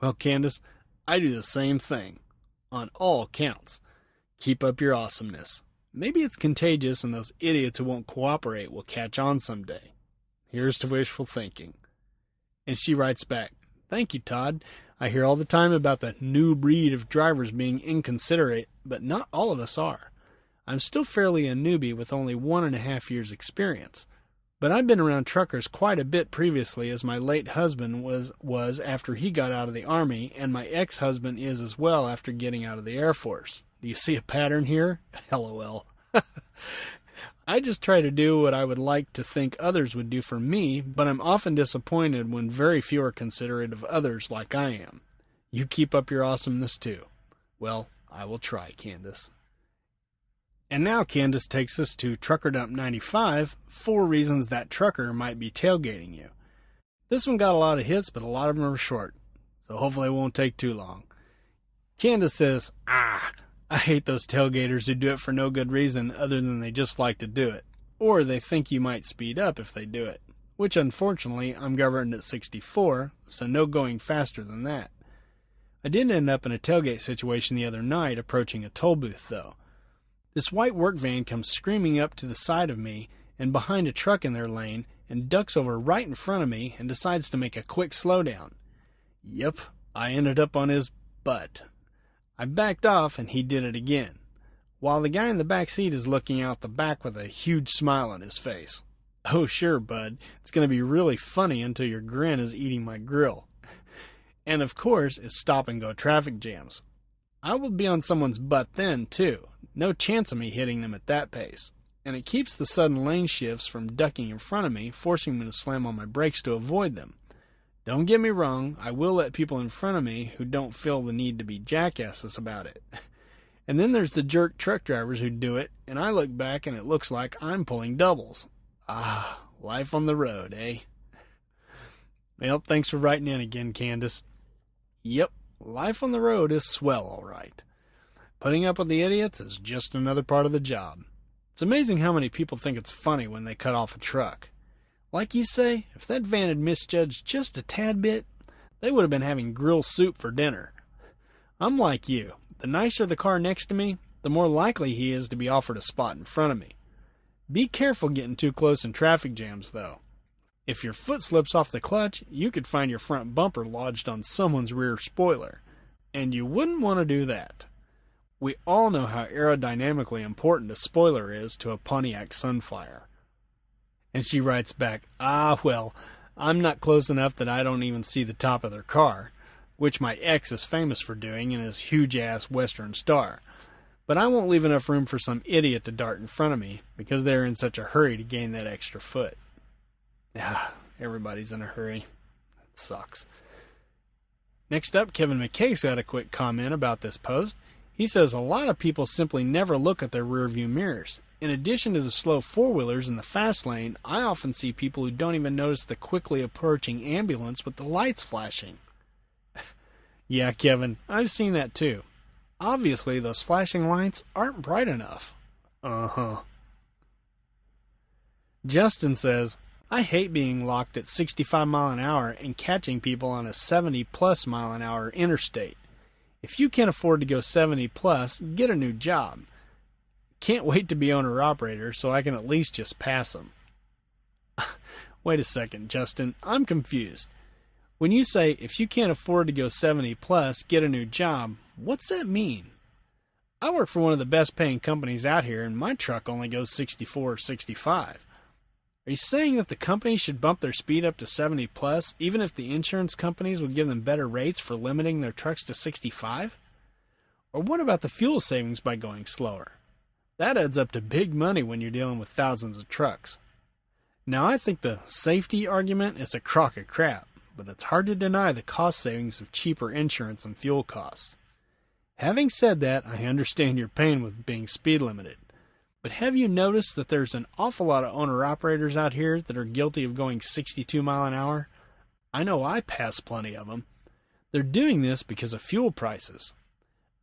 A: Well, Candace, I do the same thing, on all counts. Keep up your awesomeness. Maybe it's contagious and those idiots who won't cooperate will catch on someday. Here's to wishful thinking. And she writes back, thank you, Todd. I hear all the time about the new breed of drivers being inconsiderate, but not all of us are. I'm still fairly a newbie with only 1.5 years experience. But I've been around truckers quite a bit previously, as my late husband was after he got out of the Army, and my ex-husband is as well after getting out of the Air Force. Do you see a pattern here? LOL. I just try to do what I would like to think others would do for me, but I'm often disappointed when very few are considerate of others like I am. You keep up your awesomeness too. Well, I will try, Candace. And now Candace takes us to Trucker Dump 95, 4 reasons that trucker might be tailgating you. This one got a lot of hits, but a lot of them are short, so hopefully it won't take too long. Candace says, I hate those tailgaters who do it for no good reason other than they just like to do it. Or they think you might speed up if they do it. Which unfortunately, I'm governed at 64, so no going faster than that. I did end up in a tailgate situation the other night approaching a toll booth, though. This white work van comes screaming up to the side of me and behind a truck in their lane and ducks over right in front of me and decides to make a quick slowdown. Yep, I ended up on his butt. I backed off and he did it again, while the guy in the back seat is looking out the back with a huge smile on his face. Oh sure, bud, it's going to be really funny until your grin is eating my grill. And of course, it's stop-and-go traffic jams. I will be on someone's butt then, too. No chance of me hitting them at that pace. And it keeps the sudden lane shifts from ducking in front of me, forcing me to slam on my brakes to avoid them. Don't get me wrong, I will let people in front of me who don't feel the need to be jackasses about it. And then there's the jerk truck drivers who do it, and I look back and it looks like I'm pulling doubles. Life on the road, eh? Well, thanks for writing in again, Candace. Yep, life on the road is swell, all right. Putting up with the idiots is just another part of the job. It's amazing how many people think it's funny when they cut off a truck. Like you say, if that van had misjudged just a tad bit, they would have been having grill soup for dinner. I'm like you. The nicer the car next to me, the more likely he is to be offered a spot in front of me. Be careful getting too close in traffic jams, though. If your foot slips off the clutch, you could find your front bumper lodged on someone's rear spoiler. And you wouldn't want to do that. We all know how aerodynamically important a spoiler is to a Pontiac Sunfire. And she writes back, well, I'm not close enough that I don't even see the top of their car, which my ex is famous for doing in his huge-ass Western Star. But I won't leave enough room for some idiot to dart in front of me because they're in such a hurry to gain that extra foot. Everybody's in a hurry. It sucks. Next up, Kevin McKay's got a quick comment about this post. He says a lot of people simply never look at their rearview mirrors. In addition to the slow four-wheelers in the fast lane, I often see people who don't even notice the quickly approaching ambulance with the lights flashing. Yeah, Kevin, I've seen that too. Obviously, those flashing lights aren't bright enough. Justin says, I hate being locked at 65 mile an hour and catching people on a 70-plus mile an hour interstate. If you can't afford to go 70-plus, get a new job. Can't wait to be owner-operator so I can at least just pass them. Wait a second, Justin. I'm confused. When you say, if you can't afford to go 70-plus, get a new job, what's that mean? I work for one of the best-paying companies out here, and my truck only goes 64 or 65. Are you saying that the company should bump their speed up to 70-plus, even if the insurance companies would give them better rates for limiting their trucks to 65? Or what about the fuel savings by going slower? That adds up to big money when you're dealing with thousands of trucks. Now, I think the safety argument is a crock of crap, but it's hard to deny the cost savings of cheaper insurance and fuel costs. Having said that, I understand your pain with being speed limited. But have you noticed that there's an awful lot of owner-operators out here that are guilty of going 62 mile an hour? I know I pass plenty of them. They're doing this because of fuel prices.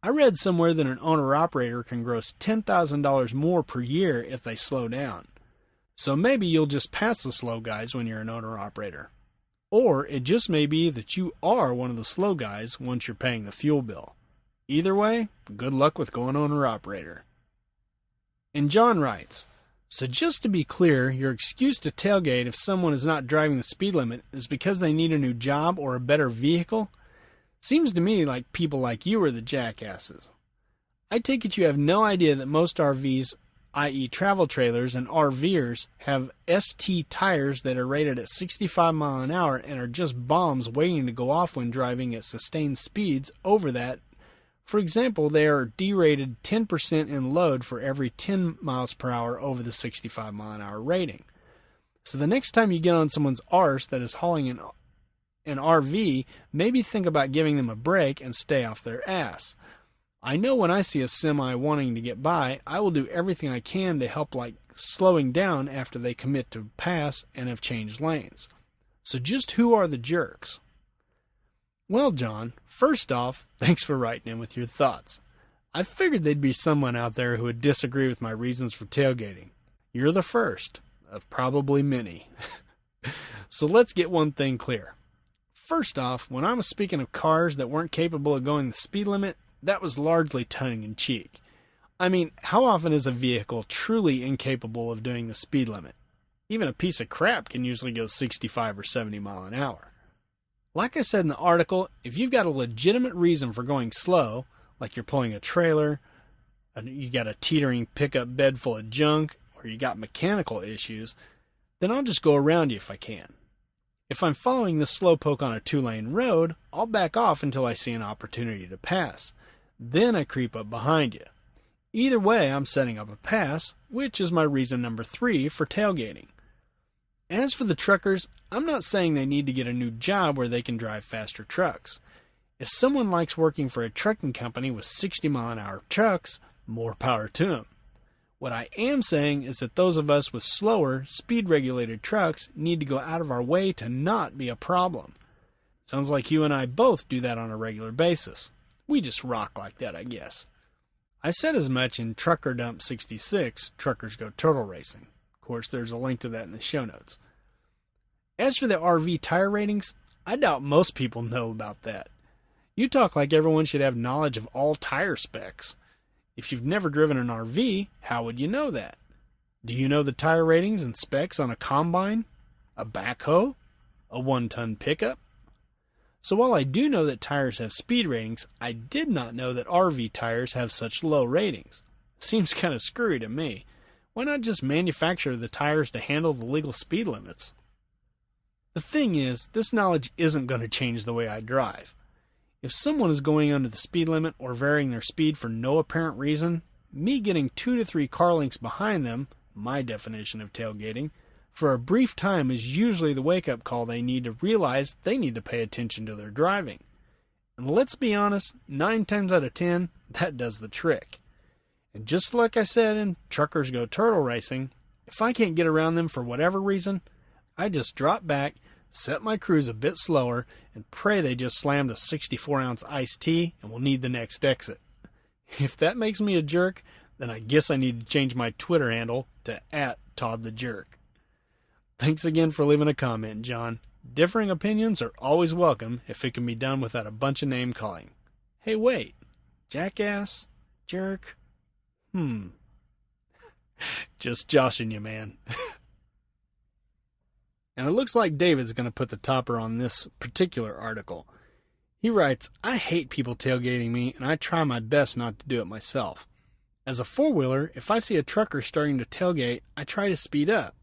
A: I read somewhere that an owner-operator can gross $10,000 more per year if they slow down. So maybe you'll just pass the slow guys when you're an owner-operator. Or it just may be that you are one of the slow guys once you're paying the fuel bill. Either way, good luck with going owner-operator. And John writes, so just to be clear, your excuse to tailgate if someone is not driving the speed limit is because they need a new job or a better vehicle? Seems to me like people like you are the jackasses. I take it you have no idea that most RVs, i.e. travel trailers and RVers, have ST tires that are rated at 65 mile an hour and are just bombs waiting to go off when driving at sustained speeds over that. For example, they are derated 10% in load for every 10 miles per hour over the 65 mile an hour rating. So the next time you get on someone's arse that is hauling an RV, maybe think about giving them a break and stay off their ass. I know when I see a semi wanting to get by, I will do everything I can to help, like slowing down after they commit to pass and have changed lanes. So just who are the jerks? Well, John, first off, thanks for writing in with your thoughts. I figured there'd be someone out there who would disagree with my reasons for tailgating. You're the first of probably many. So let's get one thing clear. First off, when I was speaking of cars that weren't capable of going the speed limit, that was largely tongue-in-cheek. I mean, how often is a vehicle truly incapable of doing the speed limit? Even a piece of crap can usually go 65 or 70 mile an hour. Like I said in the article, if you've got a legitimate reason for going slow, like you're pulling a trailer, you got a teetering pickup bed full of junk, or you got mechanical issues, then I'll just go around you if I can. If I'm following the slowpoke on a 2-lane road, I'll back off until I see an opportunity to pass. Then I creep up behind you. Either way, I'm setting up a pass, which is my reason number 3 for tailgating. As for the truckers, I'm not saying they need to get a new job where they can drive faster trucks. If someone likes working for a trucking company with 60-mile-an-hour trucks, more power to them. What I am saying is that those of us with slower, speed-regulated trucks need to go out of our way to not be a problem. Sounds like you and I both do that on a regular basis. We just rock like that, I guess. I said as much in Trucker Dump 66, Truckers Go Turtle Racing. Of course, there's a link to that in the show notes. As for the RV tire ratings, I doubt most people know about that. You talk like everyone should have knowledge of all tire specs. If you've never driven an RV, how would you know that? Do you know the tire ratings and specs on a combine, a backhoe, a 1-ton pickup? So while I do know that tires have speed ratings, I did not know that RV tires have such low ratings. Seems kind of screwy to me. Why not just manufacture the tires to handle the legal speed limits? The thing is, this knowledge isn't going to change the way I drive. If someone is going under the speed limit or varying their speed for no apparent reason, me getting 2 to 3 car lengths behind them, my definition of tailgating, for a brief time is usually the wake-up call they need to realize they need to pay attention to their driving. And let's be honest, 9 times out of 10, that does the trick. And just like I said in Truckers Go Turtle Racing, if I can't get around them for whatever reason, I just drop back, set my cruise a bit slower, and pray they just slammed a 64-ounce iced tea and will need the next exit. If that makes me a jerk, then I guess I need to change my Twitter handle to @ToddTheJerk. Thanks again for leaving a comment, John. Differing opinions are always welcome if it can be done without a bunch of name calling. Hey, wait. Jackass? Jerk? Just joshing you, man. And it looks like David's going to put the topper on this particular article. He writes, I hate people tailgating me, and I try my best not to do it myself. As a four-wheeler, if I see a trucker starting to tailgate, I try to speed up.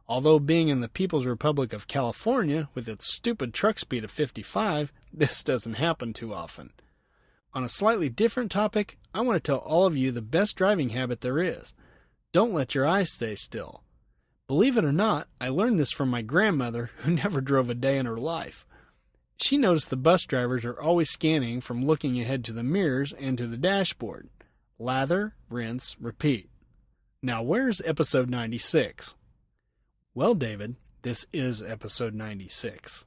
A: Although being in the People's Republic of California, with its stupid truck speed of 55, this doesn't happen too often. On a slightly different topic, I want to tell all of you the best driving habit there is. Don't let your eyes stay still. Believe it or not, I learned this from my grandmother, who never drove a day in her life. She noticed the bus drivers are always scanning from looking ahead to the mirrors and to the dashboard. Lather, rinse, repeat. Now where's episode 96? Well, David, this is episode 96.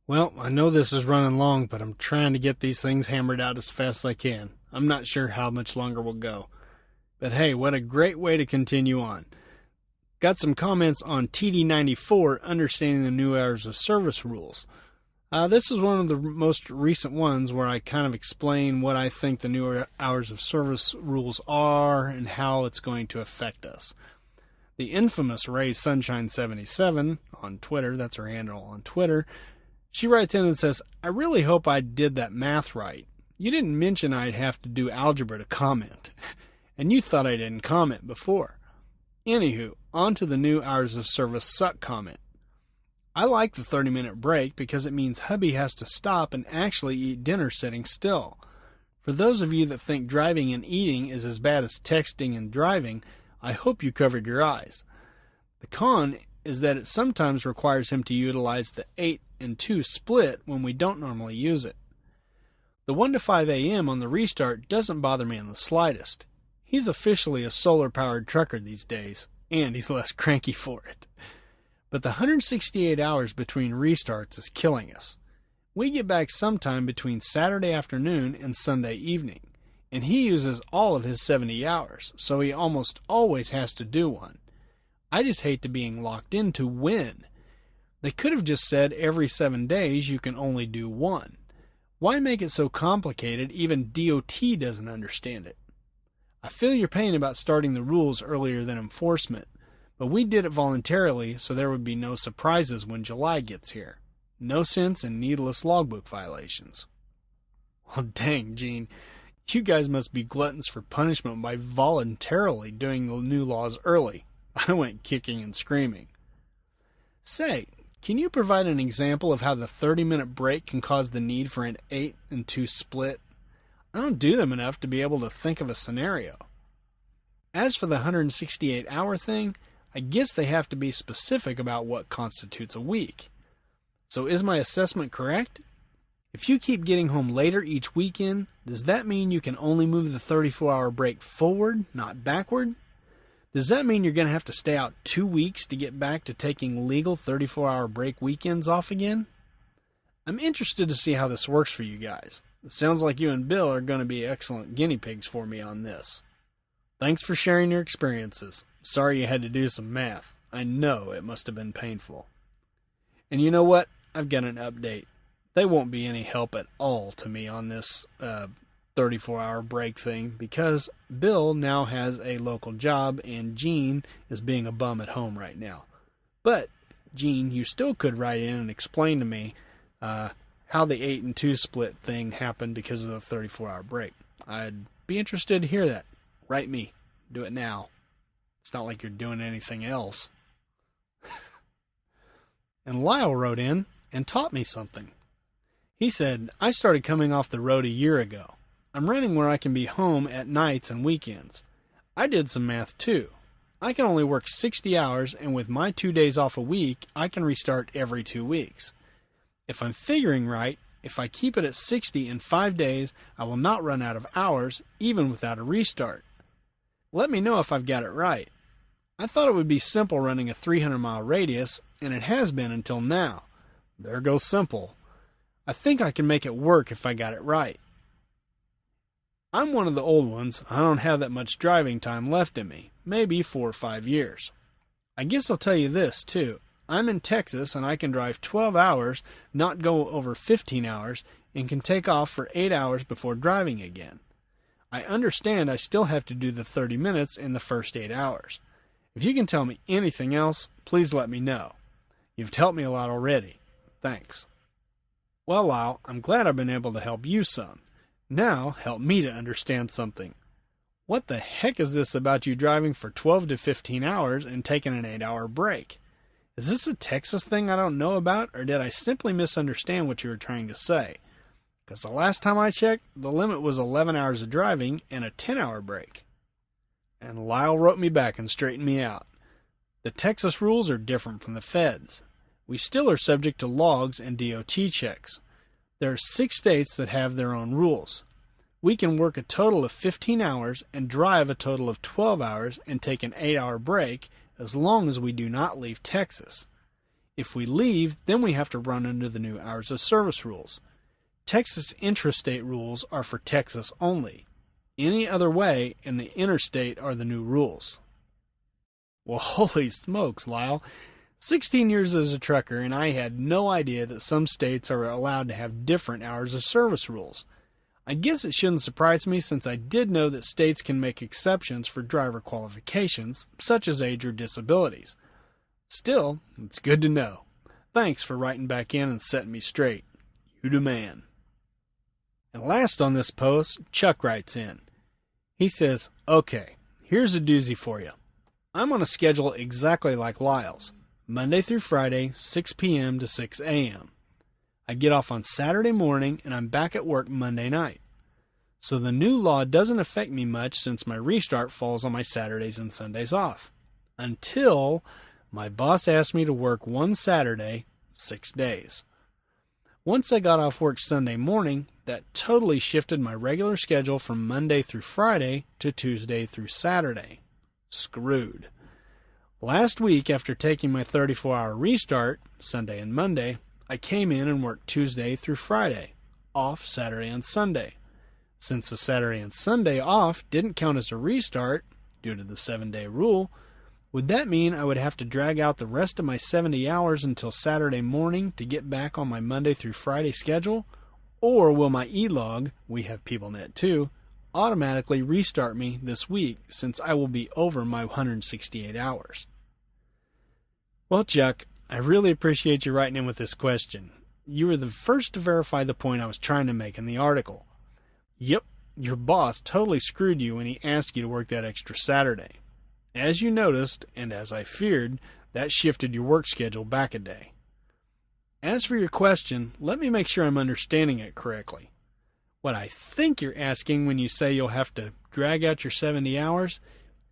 A: Well, I know this is running long, but I'm trying to get these things hammered out as fast as I can. I'm not sure how much longer we'll go. But hey, what a great way to continue on. Got some comments on TD94, understanding the new hours of service rules. This is one of the most recent ones where I kind of explain what I think the new hours of service rules are and how it's going to affect us. The infamous Ray Sunshine 77 on Twitter, that's her handle on Twitter, she writes in and says, I really hope I did that math right. You didn't mention I'd have to do algebra to comment. And you thought I didn't comment before. Anywho, on to the new hours of service suck comment. I like the 30-minute break because it means hubby has to stop and actually eat dinner sitting still. For those of you that think driving and eating is as bad as texting and driving, I hope you covered your eyes. The con is that it sometimes requires him to utilize the 8 and 2 split when we don't normally use it. The 1 to 5 a.m. on the restart doesn't bother me in the slightest. He's officially a solar-powered trucker these days, and he's less cranky for it. But the 168 hours between restarts is killing us. We get back sometime between Saturday afternoon and Sunday evening, and he uses all of his 70 hours, so he almost always has to do one. I just hate to being locked into when. They could have just said every 7 days you can only do one. Why make it so complicated even DOT doesn't understand it? I feel your pain about starting the rules earlier than enforcement, but we did it voluntarily so there would be no surprises when July gets here. No sense in needless logbook violations. Well, dang, Gene. You guys must be gluttons for punishment by voluntarily doing the new laws early. I went kicking and screaming. Say, can you provide an example of how the 30-minute break can cause the need for an 8 and 2 split? I don't do them enough to be able to think of a scenario. As for the 168-hour thing, I guess they have to be specific about what constitutes a week. So is my assessment correct? If you keep getting home later each weekend, does that mean you can only move the 34-hour break forward, not backward? Does that mean you're going to have to stay out 2 weeks to get back to taking legal 34-hour break weekends off again? I'm interested to see how this works for you guys. It sounds like you and Bill are going to be excellent guinea pigs for me on this. Thanks for sharing your experiences. Sorry you had to do some math. I know it must have been painful. And you know what? I've got an update. They won't be any help at all to me on this 34-hour break thing because Bill now has a local job and Gene is being a bum at home right now. But, Gene, you still could write in and explain to me how the 8 and 2 split thing happened because of the 34-hour break. I'd be interested to hear that. Write me. Do it now. It's not like you're doing anything else. And Lyle wrote in and taught me something. He said, I started coming off the road a year ago. I'm running where I can be home at nights and weekends. I did some math too. I can only work 60 hours, and with my 2 days off a week, I can restart every 2 weeks. If I'm figuring right, if I keep it at 60 in 5 days, I will not run out of hours, even without a restart. Let me know if I've got it right. I thought it would be simple running a 300-mile radius, and it has been until now. There goes simple. I think I can make it work if I got it right. I'm one of the old ones. I don't have that much driving time left in me, maybe 4 or 5 years. I guess I'll tell you this, too. I'm in Texas, and I can drive 12 hours, not go over 15 hours, and can take off for 8 hours before driving again. I understand I still have to do the 30 minutes in the first 8 hours. If you can tell me anything else, please let me know. You've helped me a lot already. Thanks. Well, Lyle, I'm glad I've been able to help you some. Now, help me to understand something. What the heck is this about you driving for 12 to 15 hours and taking an 8-hour break? Is this a Texas thing I don't know about, or did I simply misunderstand what you were trying to say? Because the last time I checked, the limit was 11 hours of driving and a 10-hour break. And Lyle wrote me back and straightened me out. The Texas rules are different from the feds. We still are subject to logs and DOT checks. There are 6 states that have their own rules. We can work a total of 15 hours and drive a total of 12 hours and take an 8-hour break as long as we do not leave Texas. If we leave, then we have to run under the new hours of service rules. Texas intrastate rules are for Texas only. Any other way, and the interstate are the new rules. Well, holy smokes, Lyle. 16 years as a trucker, and I had no idea that some states are allowed to have different hours of service rules. I guess it shouldn't surprise me since I did know that states can make exceptions for driver qualifications, such as age or disabilities. Still, it's good to know. Thanks for writing back in and setting me straight. You the man. And last on this post, Chuck writes in. He says, okay, here's a doozy for you. I'm on a schedule exactly like Lyle's. Monday through Friday, 6 p.m. to 6 a.m. I get off on Saturday morning and I'm back at work Monday night. So the new law doesn't affect me much since my restart falls on my Saturdays and Sundays off. Until my boss asked me to work one Saturday, 6 days. Once I got off work Sunday morning, that totally shifted my regular schedule from Monday through Friday to Tuesday through Saturday. Screwed. Last week, after taking my 34-hour restart, Sunday and Monday, I came in and worked Tuesday through Friday, off Saturday and Sunday. Since the Saturday and Sunday off didn't count as a restart, due to the 7-day rule, would that mean I would have to drag out the rest of my 70 hours until Saturday morning to get back on my Monday through Friday schedule? Or will my e-log, we have PeopleNet too, automatically restart me this week since I will be over my 168 hours? Well, Chuck, I really appreciate you writing in with this question. You were the first to verify the point I was trying to make in the article. Yep, your boss totally screwed you when he asked you to work that extra Saturday. As you noticed, and as I feared, that shifted your work schedule back a day. As for your question, let me make sure I'm understanding it correctly. What I think you're asking when you say you'll have to drag out your 70 hours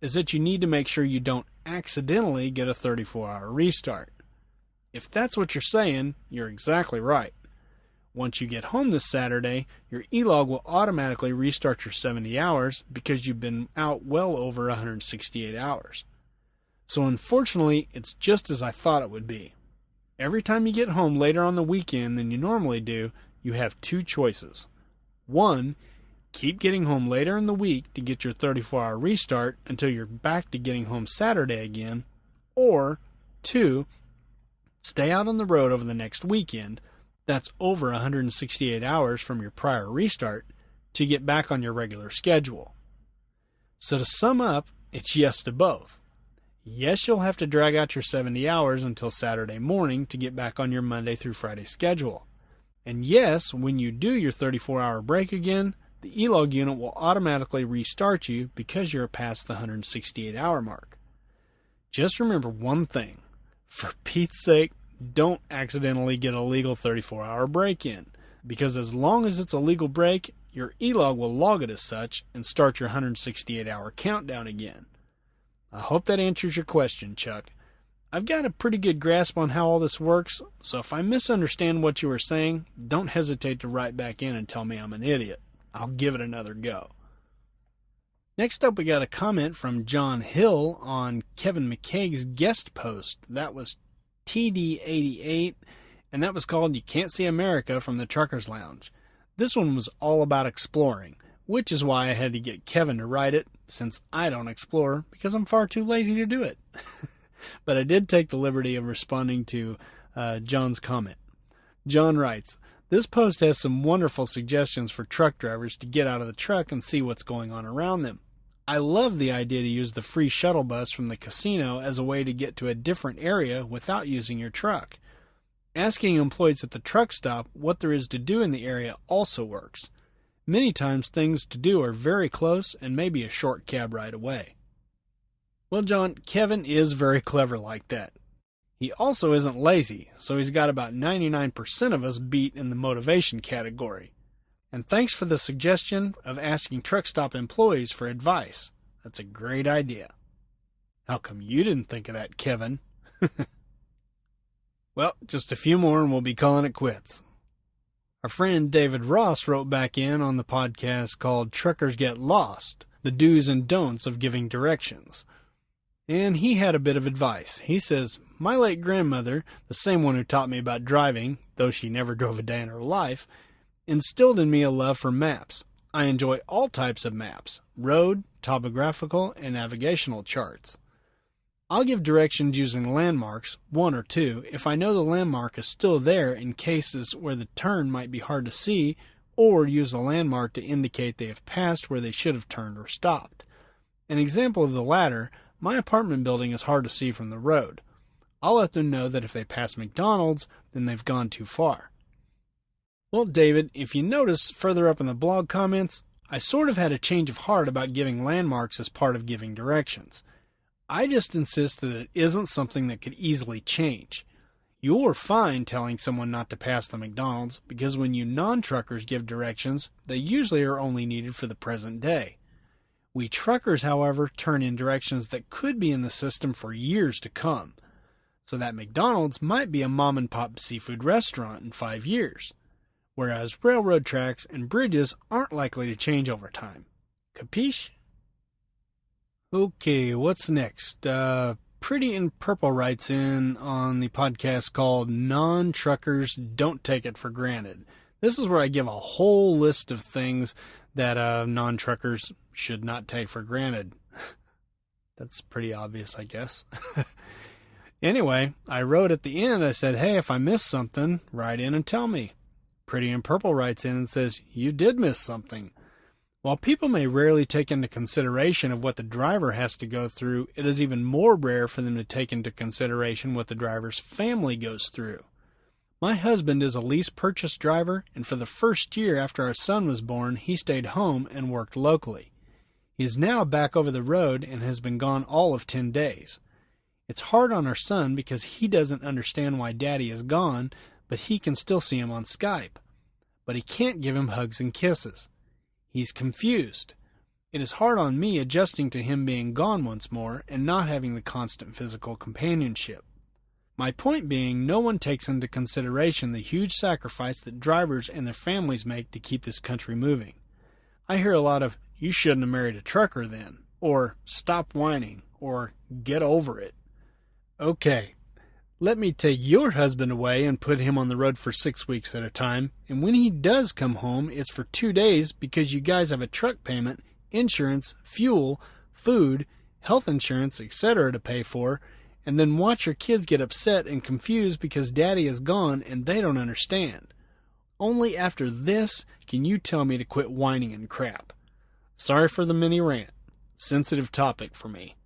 A: is that you need to make sure you don't accidentally get a 34-hour restart. If that's what you're saying, you're exactly right. Once you get home this Saturday, your e-log will automatically restart your 70 hours because you've been out well over 168 hours. So unfortunately, it's just as I thought it would be. Every time you get home later on the weekend than you normally do, you have two choices. One, keep getting home later in the week to get your 34-hour restart until you're back to getting home Saturday again. Or, two, stay out on the road over the next weekend, that's over 168 hours from your prior restart, to get back on your regular schedule. So to sum up, it's yes to both. Yes, you'll have to drag out your 70 hours until Saturday morning to get back on your Monday through Friday schedule. And yes, when you do your 34-hour break again, the e-log unit will automatically restart you because you're past the 168-hour mark. Just remember one thing. For Pete's sake, don't accidentally get a legal 34-hour break in, because as long as it's a legal break, your e-log will log it as such and start your 168-hour countdown again. I hope that answers your question, Chuck. I've got a pretty good grasp on how all this works, so if I misunderstand what you were saying, don't hesitate to write back in and tell me I'm an idiot. I'll give it another go. Next up, we got a comment from John Hill on Kevin McCaig's guest post. That was TD096, and that was called You Can't See America from the Truckers Lounge. This one was all about exploring, which is why I had to get Kevin to write it, since I don't explore because I'm far too lazy to do it. But I did take the liberty of responding to John's comment. John writes, "This post has some wonderful suggestions for truck drivers to get out of the truck and see what's going on around them. I love the idea to use the free shuttle bus from the casino as a way to get to a different area without using your truck. Asking employees at the truck stop what there is to do in the area also works. Many times things to do are very close and maybe a short cab ride away." Well, John, Kevin is very clever like that. He also isn't lazy, so he's got about 99% of us beat in the motivation category. And thanks for the suggestion of asking truck stop employees for advice. That's a great idea. How come you didn't think of that, Kevin? Well, just a few more and we'll be calling it quits. Our friend David Ross wrote back in on the podcast called Truckers Get Lost, the do's and don'ts of giving directions. And he had a bit of advice. He says, "My late grandmother, the same one who taught me about driving, though she never drove a day in her life, instilled in me a love for maps. I enjoy all types of maps, road, topographical, and navigational charts. I'll give directions using landmarks, one or two, if I know the landmark is still there in cases where the turn might be hard to see, or use a landmark to indicate they have passed where they should have turned or stopped. An example of the latter, my apartment building is hard to see from the road. I'll let them know that if they pass McDonald's, then they've gone too far." Well, David, if you notice further up in the blog comments, I sort of had a change of heart about giving landmarks as part of giving directions. I just insist that it isn't something that could easily change. You're fine telling someone not to pass the McDonald's because when you non-truckers give directions, they usually are only needed for the present day. We truckers, however, turn in directions that could be in the system for years to come. So that McDonald's might be a mom-and-pop seafood restaurant in 5 years, whereas railroad tracks and bridges aren't likely to change over time. Capiche? Okay, what's next? Pretty in Purple writes in on the podcast called Non-Truckers Don't Take It for Granted. This is where I give a whole list of things that non-truckers should not take for granted. That's pretty obvious, I guess. Anyway, I wrote at the end, I said, hey, if I missed something, write in and tell me. Pretty in Purple writes in and says, you did miss something. While people may rarely take into consideration of what the driver has to go through, it is even more rare for them to take into consideration what the driver's family goes through. My husband is a lease purchase driver, and for the first year after our son was born, he stayed home and worked locally. He is now back over the road and has been gone all of 10 days. It's hard on our son because he doesn't understand why Daddy is gone, but he can still see him on Skype. But he can't give him hugs and kisses. He's confused. It is hard on me adjusting to him being gone once more and not having the constant physical companionship. My point being, no one takes into consideration the huge sacrifice that drivers and their families make to keep this country moving. I hear a lot of, you shouldn't have married a trucker then, or stop whining, or get over it. Okay, let me take your husband away and put him on the road for 6 weeks at a time, and when he does come home, it's for 2 days because you guys have a truck payment, insurance, fuel, food, health insurance, etc. to pay for, and then watch your kids get upset and confused because Daddy is gone and they don't understand. Only after this can you tell me to quit whining and crap. Sorry for the mini rant. Sensitive topic for me.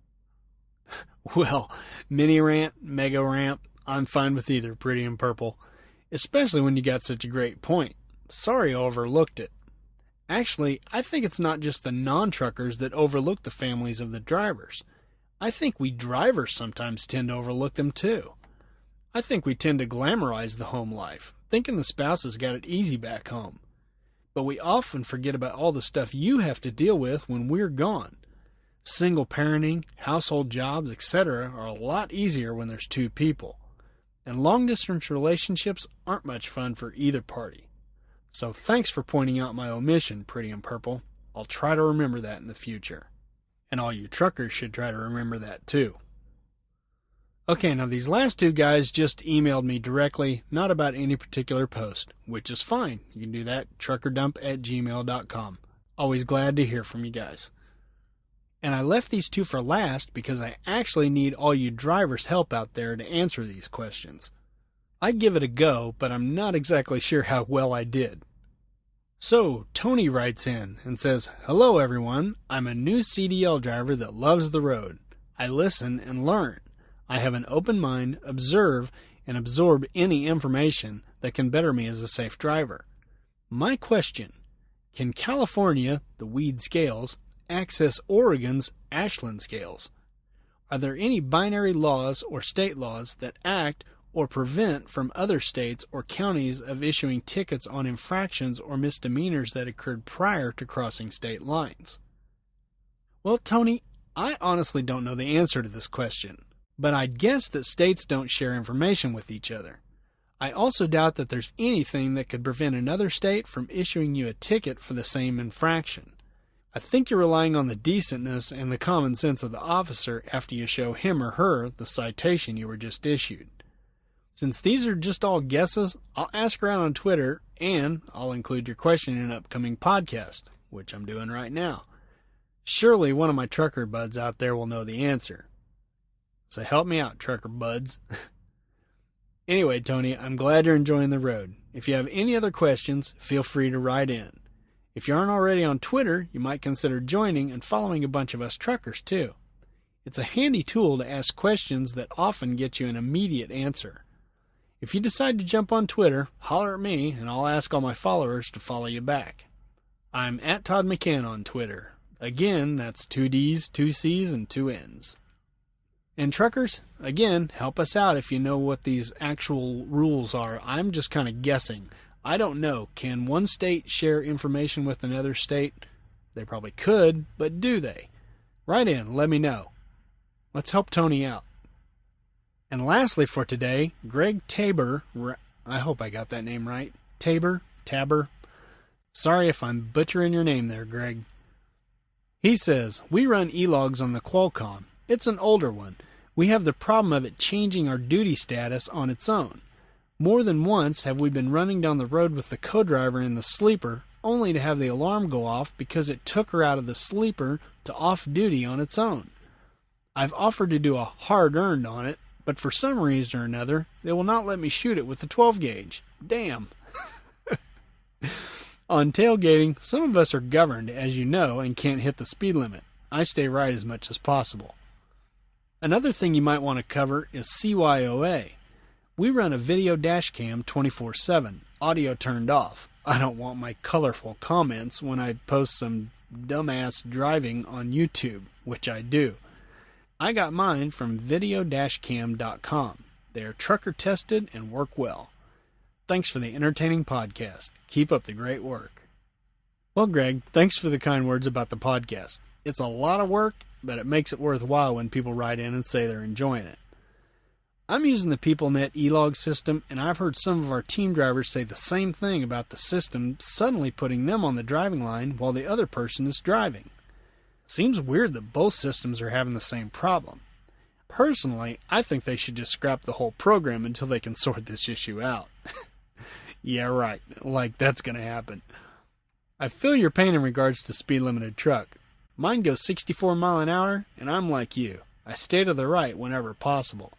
A: Well, mini rant, mega rant, I'm fine with either, Pretty in Purple. Especially when you got such a great point. Sorry I overlooked it. Actually, I think it's not just the non-truckers that overlook the families of the drivers. I think we drivers sometimes tend to overlook them too. I think we tend to glamorize the home life, thinking the spouses got it easy back home. But we often forget about all the stuff you have to deal with when we're gone. Single parenting, household jobs, etc. are a lot easier when there's 2 people. And long-distance relationships aren't much fun for either party. So thanks for pointing out my omission, Pretty in Purple. I'll try to remember that in the future. And all you truckers should try to remember that too. Okay, now these last 2 guys just emailed me directly, not about any particular post, which is fine. You can do that, truckerdump@gmail.com. Always glad to hear from you guys. And I left these 2 for last because I actually need all you drivers' help out there to answer these questions. I'd give it a go, but I'm not exactly sure how well I did. So, Tony writes in and says, hello everyone, I'm a new CDL driver that loves the road. I listen and learn. I have an open mind, observe, and absorb any information that can better me as a safe driver. My question, can California, the weed scales, access Oregon's Ashland scales? Are there any binary laws or state laws that act or prevent from other states or counties of issuing tickets on infractions or misdemeanors that occurred prior to crossing state lines? Well, Tony, I honestly don't know the answer to this question, but I'd guess that states don't share information with each other. I also doubt that there's anything that could prevent another state from issuing you a ticket for the same infraction. I think you're relying on the decentness and the common sense of the officer after you show him or her the citation you were just issued. Since these are just all guesses, I'll ask around on Twitter, and I'll include your question in an upcoming podcast, which I'm doing right now. Surely one of my trucker buds out there will know the answer. So help me out, trucker buds. Anyway, Tony, I'm glad you're enjoying the road. If you have any other questions, feel free to write in. If you aren't already on Twitter, you might consider joining and following a bunch of us truckers too. It's a handy tool to ask questions that often get you an immediate answer. If you decide to jump on Twitter, holler at me and I'll ask all my followers to follow you back. I'm at Todd McCann on Twitter. Again, that's 2 D's, 2 C's, and 2 N's. And truckers, again, help us out if you know what these actual rules are. I'm just kind of guessing. I don't know. Can one state share information with another state? They probably could, but do they? Write in, let me know. Let's help Tony out. And lastly for today, Greg Tabor, I hope I got that name right. Tabor? Sorry if I'm butchering your name there, Greg. He says, we run e-logs on the Qualcomm. It's an older one. We have the problem of it changing our duty status on its own. More than once have we been running down the road with the co-driver in the sleeper, only to have the alarm go off because it took her out of the sleeper to off-duty on its own. I've offered to do a hard-earned on it, but for some reason or another, they will not let me shoot it with the 12-gauge. Damn. On tailgating, some of us are governed, as you know, and can't hit the speed limit. I stay right as much as possible. Another thing you might want to cover is CYOA. We run a video dash cam 24/7, audio turned off. I don't want my colorful comments when I post some dumbass driving on YouTube, which I do. I got mine from video-cam.com. They are trucker tested and work well. Thanks for the entertaining podcast. Keep up the great work. Well, Greg, thanks for the kind words about the podcast. It's a lot of work, but it makes it worthwhile when people write in and say they're enjoying it. I'm using the PeopleNet e-log system, and I've heard some of our team drivers say the same thing about the system suddenly putting them on the driving line while the other person is driving. Seems weird that both systems are having the same problem. Personally, I think they should just scrap the whole program until they can sort this issue out. Yeah, right. Like, that's going to happen. I feel your pain in regards to speed-limited truck. Mine goes 64 mile an hour, and I'm like you. I stay to the right whenever possible.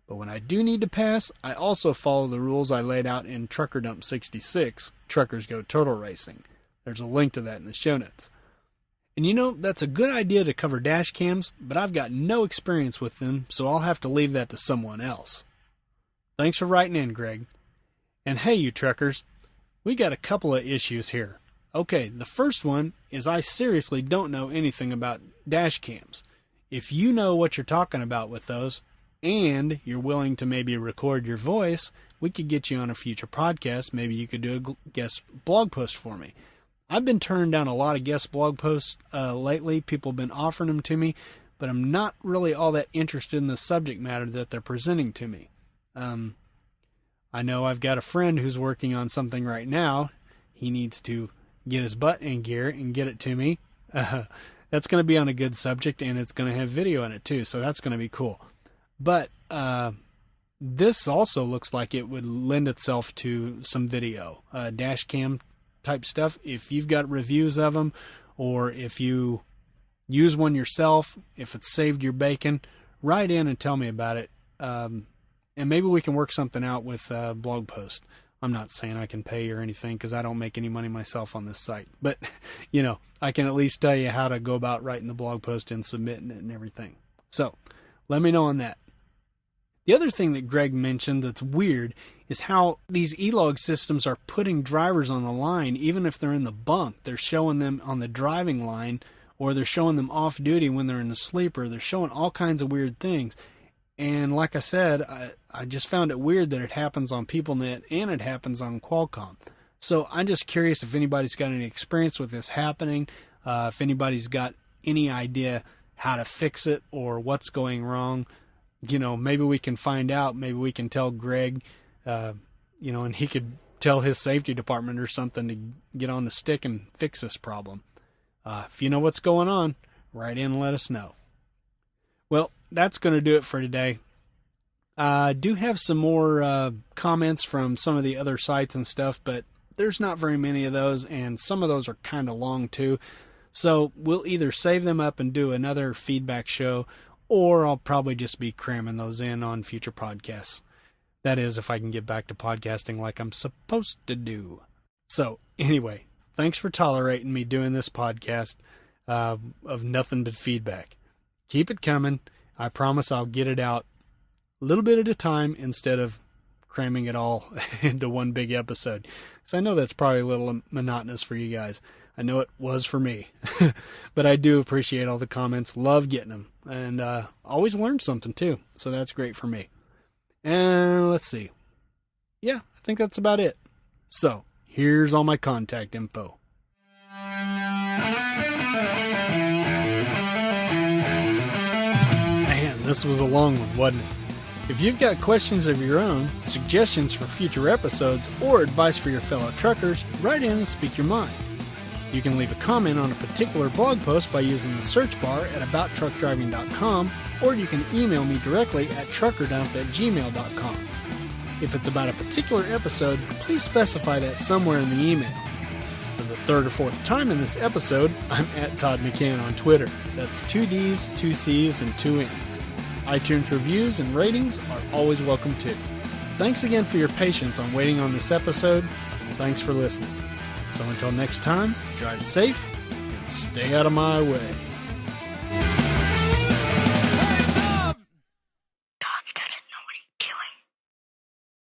A: But when I do need to pass, I also follow the rules I laid out in Trucker Dump 66, Truckers Go Total Racing. There's a link to that in the show notes. And you know, that's a good idea to cover dash cams, but I've got no experience with them, so I'll have to leave that to someone else. Thanks for writing in, Greg. And hey, you truckers, we got a couple of issues here. Okay, the first one is I seriously don't know anything about dash cams. If you know what you're talking about with those, and you're willing to maybe record your voice, we could get you on a future podcast. Maybe you could do a guest blog post for me. I've been turning down a lot of guest blog posts lately. People have been offering them to me, but I'm not really all that interested in the subject matter that they're presenting to me. I know I've got a friend who's working on something right now. He needs to get his butt in gear and get it to me. That's going to be on a good subject, and it's going to have video in it too, so that's going to be cool. But this also looks like it would lend itself to some video, dash cam type stuff. If you've got reviews of them, or if you use one yourself, if it's saved your bacon, write in and tell me about it. And maybe we can work something out with a blog post. I'm not saying I can pay or anything because I don't make any money myself on this site. But, you know, I can at least tell you how to go about writing the blog post and submitting it and everything. So let me know on that. The other thing that Greg mentioned that's weird is how these e-log systems are putting drivers on the line even if they're in the bunk. They're showing them on the driving line, or they're showing them off duty when they're in the sleeper. They're showing all kinds of weird things. And like I said, I just found it weird that it happens on PeopleNet and it happens on Qualcomm. So I'm just curious if anybody's got any experience with this happening, if anybody's got any idea how to fix it or what's going wrong. You know, maybe we can find out. Maybe we can tell Greg, you know, and he could tell his safety department or something to get on the stick and fix this problem. If you know what's going on, write in and let us know. Well, that's going to do it for today. I do have some more comments from some of the other sites and stuff, but there's not very many of those, and some of those are kind of long too. So we'll either save them up and do another feedback show, or I'll probably just be cramming those in on future podcasts. That is, if I can get back to podcasting like I'm supposed to do. So, anyway, thanks for tolerating me doing this podcast of nothing but feedback. Keep it coming. I promise I'll get it out a little bit at a time instead of cramming it all into one big episode. Because I know that's probably a little monotonous for you guys. I know it was for me. But I do appreciate all the comments. Love getting them. And always learn something too. So that's great for me. And let's see. Yeah, I think that's about it. So here's all my contact info. Man, this was a long one, wasn't it? If you've got questions of your own, suggestions for future episodes, or advice for your fellow truckers, write in and speak your mind. You can leave a comment on a particular blog post by using the search bar at abouttruckdriving.com, or you can email me directly at truckerdump@gmail.com. If it's about a particular episode, please specify that somewhere in the email. For the third or fourth time in this episode, I'm at Todd McCann on Twitter. That's 2 D's, 2 C's, and 2 N's. iTunes reviews and ratings are always welcome too. Thanks again for your patience on waiting on this episode, and thanks for listening. So until next time, drive safe and stay out of my way.